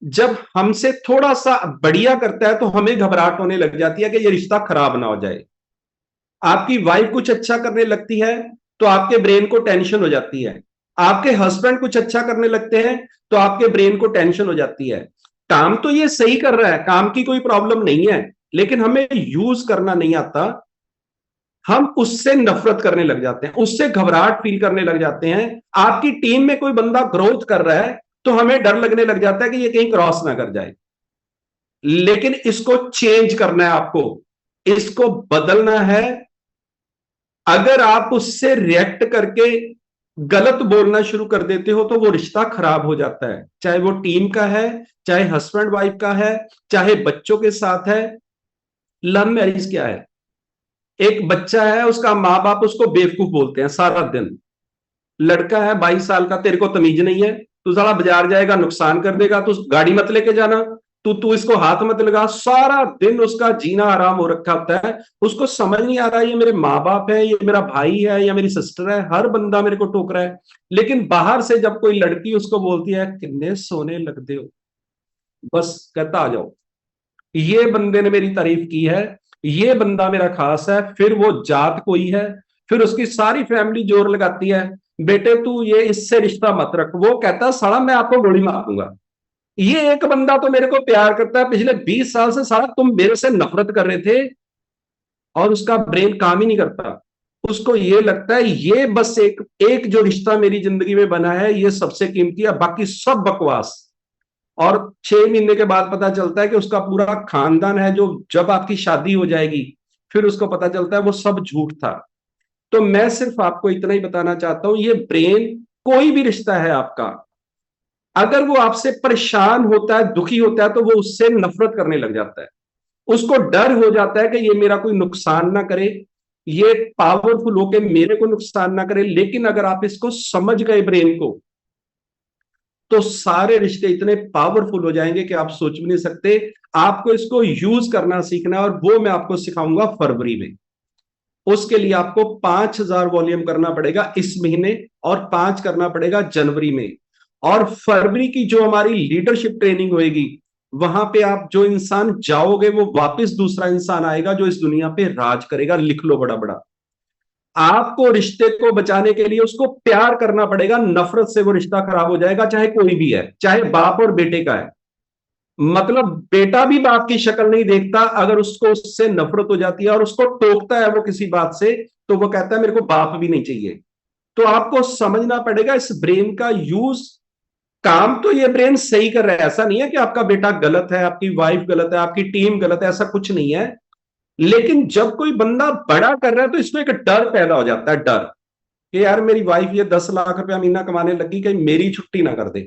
जब हमसे थोड़ा सा बढ़िया करता है तो हमें घबराहट होने लग जाती है कि ये रिश्ता खराब ना हो जाए। आपकी वाइफ कुछ अच्छा करने लगती है तो आपके ब्रेन को टेंशन हो जाती है। आपके हस्बैंड कुछ अच्छा करने लगते हैं तो आपके ब्रेन को टेंशन हो जाती है। काम तो ये सही कर रहा है, काम की कोई प्रॉब्लम नहीं है, लेकिन हमें यूज करना नहीं आता। हम उससे नफरत करने लग जाते हैं, उससे घबराहट फील करने लग जाते हैं। आपकी टीम में कोई बंदा ग्रोथ कर रहा है तो हमें डर लगने लग जाता है कि ये कहीं क्रॉस ना कर जाए। लेकिन इसको चेंज करना है, आपको इसको बदलना है। अगर आप उससे रिएक्ट करके गलत बोलना शुरू कर देते हो तो वो रिश्ता खराब हो जाता है, चाहे वो टीम का है, चाहे हस्बैंड वाइफ का है, चाहे बच्चों के साथ है। लव मैरिज क्या है? एक बच्चा है, उसका माँ बाप उसको बेवकूफ बोलते हैं सारा दिन। लड़का है 22 साल का, तेरे को तमीज नहीं है, तू साला बाजार जाएगा नुकसान कर देगा, तू गाड़ी मत लेके जाना, तू इसको हाथ मत लगा। सारा दिन उसका जीना आराम हो रखा होता है। उसको समझ नहीं आ रहा ये मेरे माँ बाप है, ये मेरा भाई है या मेरी सिस्टर है, हर बंदा मेरे को टोक रहा है। लेकिन बाहर से जब कोई लड़की उसको बोलती है कितने सोने लगते हो, बस कहता आ जाओ, ये बंदे ने मेरी तारीफ की है, ये बंदा मेरा खास है। फिर वो जात कोई है, फिर उसकी सारी फैमिली जोर लगाती है, बेटे तू ये इससे रिश्ता मत रख। वो कहता है साला मैं आपको गोली मार दूंगा। ये एक बंदा तो मेरे को प्यार करता है, पिछले 20 साल से साला तुम मेरे से नफरत कर रहे थे, और उसका ब्रेन काम ही नहीं करता। उसको ये लगता है ये बस एक जो रिश्ता मेरी जिंदगी में बना है ये सबसे कीमती है, बाकी सब बकवास। और 6 महीने के बाद पता चलता है कि उसका पूरा खानदान है, जो जब आपकी शादी हो जाएगी फिर उसको पता चलता है वो सब झूठ था। तो मैं सिर्फ आपको इतना ही बताना चाहता हूं, ये ब्रेन, कोई भी रिश्ता है आपका, अगर वो आपसे परेशान होता है, दुखी होता है, तो वो उससे नफरत करने लग जाता है। उसको डर हो जाता है कि ये मेरा कोई नुकसान ना करे, ये पावरफुल होके मेरे को नुकसान ना करे। लेकिन अगर आप इसको समझ गए ब्रेन को, तो सारे रिश्ते इतने पावरफुल हो जाएंगे कि आप सोच भी नहीं सकते। आपको इसको यूज करना सीखना है, और वो मैं आपको सिखाऊंगा फरवरी में। उसके लिए आपको 5000 वॉल्यूम करना पड़ेगा इस महीने, और 5 करना पड़ेगा जनवरी में। और फरवरी की जो हमारी लीडरशिप ट्रेनिंग होगी, वहां पे आप जो इंसान जाओगे वो वापस दूसरा इंसान आएगा जो इस दुनिया पे राज करेगा। लिख लो बड़ा बड़ा। आपको रिश्ते को बचाने के लिए उसको प्यार करना पड़ेगा, नफरत से वो रिश्ता खराब हो जाएगा, चाहे कोई भी है, चाहे बाप और बेटे का है। मतलब बेटा भी बाप की शक्ल नहीं देखता, अगर उसको उससे नफरत हो जाती है और उसको टोकता है वो किसी बात से, तो वो कहता है मेरे को बाप भी नहीं चाहिए। तो आपको समझना पड़ेगा इस ब्रेन का यूज। काम तो ये ब्रेन सही कर रहा है, ऐसा नहीं है कि आपका बेटा गलत है, आपकी वाइफ गलत है, आपकी टीम गलत है, ऐसा कुछ नहीं है। लेकिन जब कोई बंदा बड़ा कर रहा है तो इसमें एक डर पैदा हो जाता है, डर कि यार मेरी वाइफ ये 10 लाख रुपया महीना कमाने लगी, कहीं मेरी छुट्टी ना कर दे,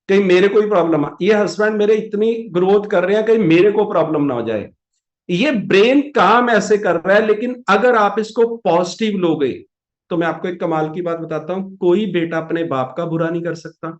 कहीं मेरे कोई प्रॉब्लम, ये हस्बैंड मेरे इतनी ग्रोथ कर रहे हैं कहीं मेरे को प्रॉब्लम ना हो जाए। ये ब्रेन काम ऐसे कर रहा है। लेकिन अगर आप इसको पॉजिटिव लोगे, तो मैं आपको एक कमाल की बात बताता हूं, कोई बेटा अपने बाप का बुरा नहीं कर सकता,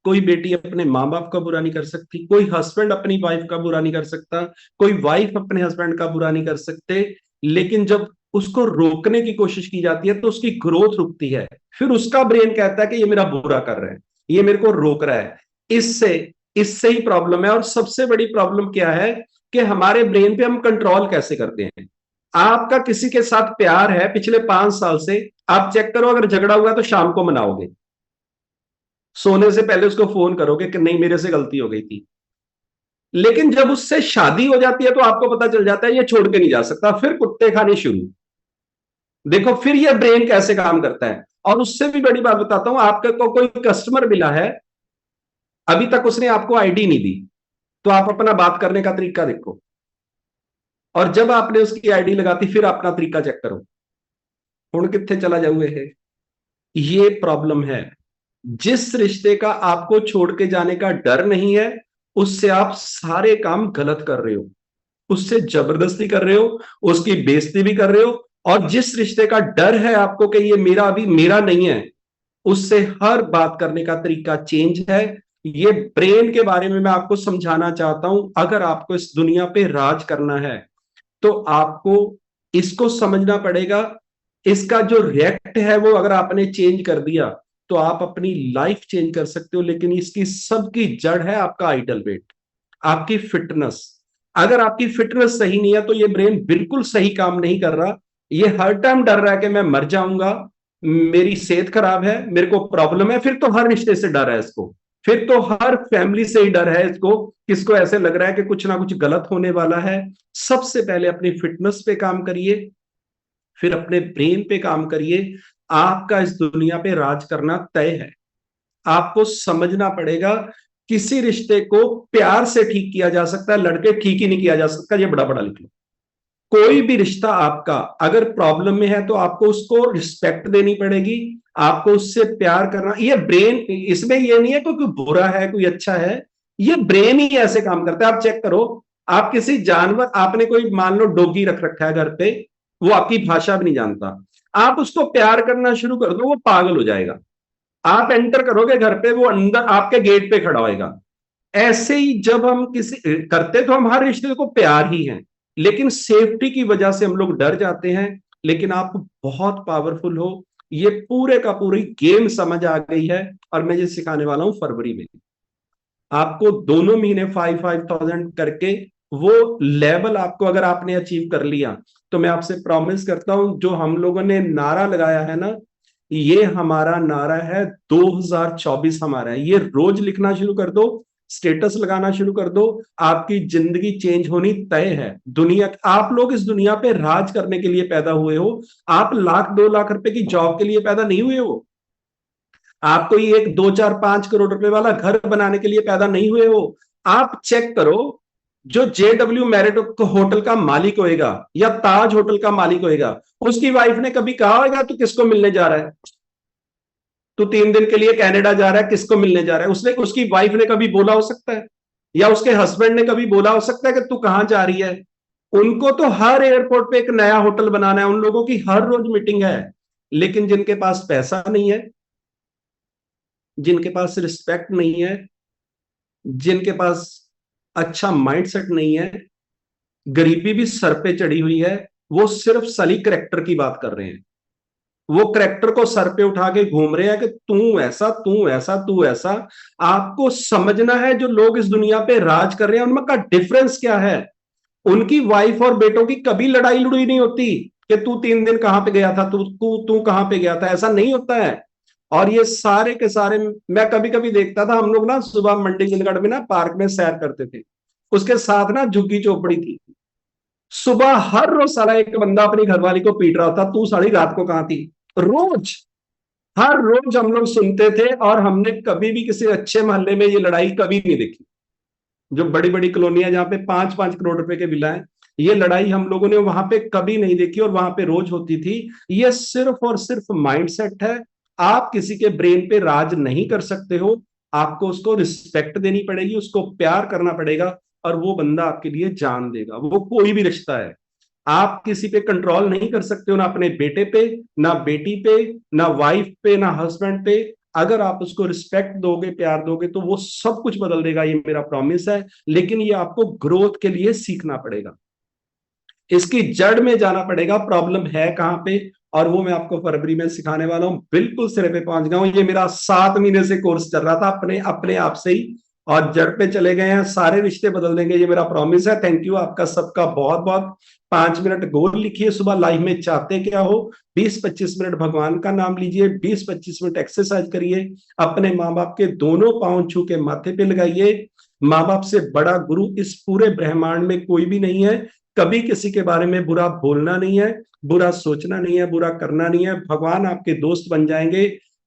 कोई बेटी अपने माँ बाप का बुरा नहीं कर सकती, कोई हस्बैंड अपनी वाइफ का बुरा नहीं कर सकता, कोई वाइफ अपने हस्बैंड का बुरा नहीं कर सकते। लेकिन जब उसको रोकने की कोशिश की जाती है तो उसकी ग्रोथ रुकती है। फिर उसका ब्रेन कहता है कि ये मेरा बुरा कर रहा है, ये मेरे को रोक रहा है। इससे इससे ही प्रॉब्लम है। और सबसे बड़ी प्रॉब्लम क्या है कि हमारे ब्रेन पे हम कंट्रोल कैसे करते हैं। आपका किसी के साथ प्यार है पिछले 5 साल से, आप चेक करो, अगर झगड़ा हुआ तो शाम को मनाओगे, सोने से पहले उसको फोन करोगे कि नहीं मेरे से गलती हो गई थी। लेकिन जब उससे शादी हो जाती है तो आपको पता चल जाता है ये छोड़ के नहीं जा सकता, फिर कुत्ते खाने शुरू। देखो फिर ये ब्रेन कैसे काम करता है। और उससे भी बड़ी बात बताता हूं, आपके को कोई कस्टमर मिला है, अभी तक उसने आपको आईडी नहीं दी, तो आप अपना बात करने का तरीका देखो, और जब आपने उसकी आईडी लगाती फिर अपना तरीका चेक करो, हुण कित्थे चला जाऊए है। ये प्रॉब्लम है। जिस रिश्ते का आपको छोड़ के जाने का डर नहीं है, उससे आप सारे काम गलत कर रहे हो, उससे जबरदस्ती कर रहे हो, उसकी बेइज्जती भी कर रहे हो। और जिस रिश्ते का डर है आपको कि ये मेरा अभी मेरा नहीं है, उससे हर बात करने का तरीका चेंज है। ये ब्रेन के बारे में मैं आपको समझाना चाहता हूं। अगर आपको इस दुनिया पे राज करना है तो आपको इसको समझना पड़ेगा। इसका जो रिएक्ट है वो अगर आपने चेंज कर दिया तो आप अपनी लाइफ चेंज कर सकते हो। लेकिन इसकी सबकी जड़ है आपका आइडल वेट, आपकी फिटनेस। अगर आपकी फिटनेस सही नहीं है तो ये ब्रेन बिल्कुल सही काम नहीं कर रहा। ये हर टाइम डर रहा है कि मैं मर जाऊंगा, मेरी सेहत खराब है, मेरे को प्रॉब्लम है। फिर तो हर रिश्ते से डर है इसको, फिर तो हर फैमिली से ही डर है इसको। किसको ऐसे लग रहा है कि कुछ ना कुछ गलत होने वाला है। सबसे पहले अपनी फिटनेस पे काम करिए, फिर अपने ब्रेन पे काम करिए। आपका इस दुनिया पे राज करना तय है। आपको समझना पड़ेगा किसी रिश्ते को प्यार से ठीक किया जा सकता है, लड़के ठीक ही नहीं किया जा सकता। ये बड़ा बड़ा लिख लो। कोई भी रिश्ता आपका अगर प्रॉब्लम में है तो आपको उसको रिस्पेक्ट देनी पड़ेगी, आपको उससे प्यार करना। ये ब्रेन, इसमें ये नहीं है कोई बुरा है कोई अच्छा है, ये ब्रेन ही ऐसे काम करता है। आप चेक करो, आप किसी जानवर, आपने कोई मान लो डॉगी रख रखा है घर पे, वो आपकी भाषा भी नहीं जानता, आप उसको प्यार करना शुरू कर दो, वो पागल हो जाएगा। आप एंटर करोगे घर पे, वो अंदर आपके गेट पे खड़ा होएगा। ऐसे ही जब हम किसी करते तो हम हर रिश्ते को प्यार ही है, लेकिन सेफ्टी की वजह से हम लोग डर जाते हैं। लेकिन आप बहुत पावरफुल हो, ये पूरे का पूरी गेम समझ आ गई है। और मैं ये सिखाने वाला हूं फरवरी में। आपको दोनों महीने 5,000 करके वो लेवल आपको अगर आपने अचीव कर लिया तो मैं आपसे प्रॉमिस करता हूं, जो हम लोगों ने नारा लगाया है ना, ये हमारा नारा है 2024 हमारा है। ये रोज लिखना शुरू कर दो, स्टेटस लगाना शुरू कर दो, आपकी जिंदगी चेंज होनी तय है। दुनिया, आप लोग इस दुनिया पे राज करने के लिए पैदा हुए हो। आप 1,00,000-2,00,000 रुपए की जॉब के लिए पैदा नहीं हुए हो। आप कोई एक 2-4-5 करोड़ रुपए वाला घर बनाने के लिए पैदा नहीं हुए हो। आप चेक करो, जो JW मैरियट होटल का मालिक होएगा या ताज होटल का मालिक होएगा, उसकी वाइफ ने कभी कहा होगा तू किसको मिलने जा रहा है, तू 3 दिन के लिए कनाडा जा रहा है, किसको मिलने जा रहा है? उसने, उसकी वाइफ ने कभी बोला हो सकता है, या उसके हस्बैंड ने कभी बोला हो सकता है कि तू कहां जा रही है? उनको तो हर एयरपोर्ट पे एक नया होटल बनाना है, उन लोगों की हर रोज मीटिंग है। लेकिन जिनके पास पैसा नहीं है, जिनके पास रिस्पेक्ट नहीं है, जिनके पास अच्छा माइंडसेट नहीं है, गरीबी भी सर पे चढ़ी हुई है, वो सिर्फ सली करेक्टर की बात कर रहे हैं। वो करेक्टर को सर पे उठा के घूम रहे हैं कि तू ऐसा, तू ऐसा, तू ऐसा। आपको समझना है जो लोग इस दुनिया पे राज कर रहे हैं उनमें का डिफरेंस क्या है। उनकी वाइफ और बेटों की कभी लड़ाई लड़ुई नहीं होती कि तू 3 दिन कहां पे गया था, तू कहां पे गया था, ऐसा नहीं होता है। और ये सारे के सारे, मैं कभी कभी देखता था, हम लोग ना सुबह मंडी बिंदगढ़ में ना पार्क में सैर करते थे, उसके साथ ना झुग्गी चौपड़ी थी। सुबह हर रोज साला एक बंदा अपनी घरवाली को पीट रहा था, तू सारी रात को कहां थी। रोज, हर रोज हम लोग सुनते थे, और हमने कभी भी किसी अच्छे मोहल्ले में ये लड़ाई कभी नहीं देखी। जो बड़ी बड़ी कॉलोनियां जहां पे 5-5 करोड़ रुपए के विला है, ये लड़ाई हम लोगों ने वहां पे कभी नहीं देखी, और वहां पे रोज होती थी। ये सिर्फ और सिर्फ माइंडसेट है। आप किसी के ब्रेन पे राज नहीं कर सकते हो, आपको उसको रिस्पेक्ट देनी पड़ेगी, उसको प्यार करना पड़ेगा, और वो बंदा आपके लिए जान देगा। वो कोई भी रिश्ता है, आप किसी पे कंट्रोल नहीं कर सकते हो, ना अपने बेटे पे, ना बेटी पे, ना वाइफ पे, ना हस्बैंड पे। अगर आप उसको रिस्पेक्ट दोगे, प्यार दोगे, तो वो सब कुछ बदल देगा, ये मेरा प्रॉमिस है। लेकिन ये आपको ग्रोथ के लिए सीखना पड़ेगा, इसकी जड़ में जाना पड़ेगा, प्रॉब्लम है कहां पे, और वो मैं आपको फरवरी में सिखाने वाला हूं। बिल्कुल सिरे पे पहुंच गया हूं। ये मेरा 7 महीने से कोर्स चल रहा था अपने आप से ही, और जड़ पे चले गए हैं। सारे रिश्ते बदल देंगे, ये मेरा प्रॉमिस है। थैंक यू आपका सबका बहुत बहुत। 5 मिनट गोल लिखिए सुबह लाइफ में, चाहते क्या हो। 20-25 मिनट भगवान का नाम लीजिए, 20-25 मिनट एक्सरसाइज करिए, अपने माँ बाप के दोनों पांव छू के माथे पे लगाइए। माँ बाप से बड़ा गुरु इस पूरे ब्रह्मांड में कोई भी नहीं है। कभी किसी के बारे में बुरा बोलना नहीं है, बुरा सोचना नहीं है, बुरा करना नहीं है। भगवान आपके दोस्त बन जाएंगे।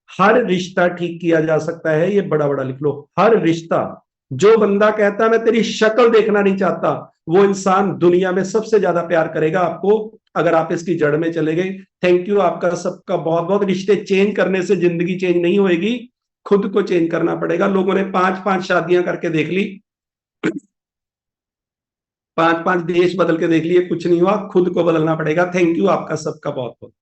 हर रिश्ता ठीक किया जा सकता है, ये बड़ा बड़ा लिख लो, हर रिश्ता। जो बंदा कहता है मैं तेरी शक्ल देखना नहीं चाहता, वो इंसान दुनिया में सबसे ज्यादा प्यार करेगा आपको, अगर आप इसकी जड़ में चले गए। थैंक यू आपका सबका बहुत बहुत। रिश्ते चेंज करने से जिंदगी चेंज नहीं होएगी, खुद को चेंज करना पड़ेगा। लोगों ने 5-5 शादियां करके देख ली, 5-5 देश बदल के देख लिए, कुछ नहीं हुआ, खुद को बदलना पड़ेगा। थैंक यू आपका सबका बहुत बहुत।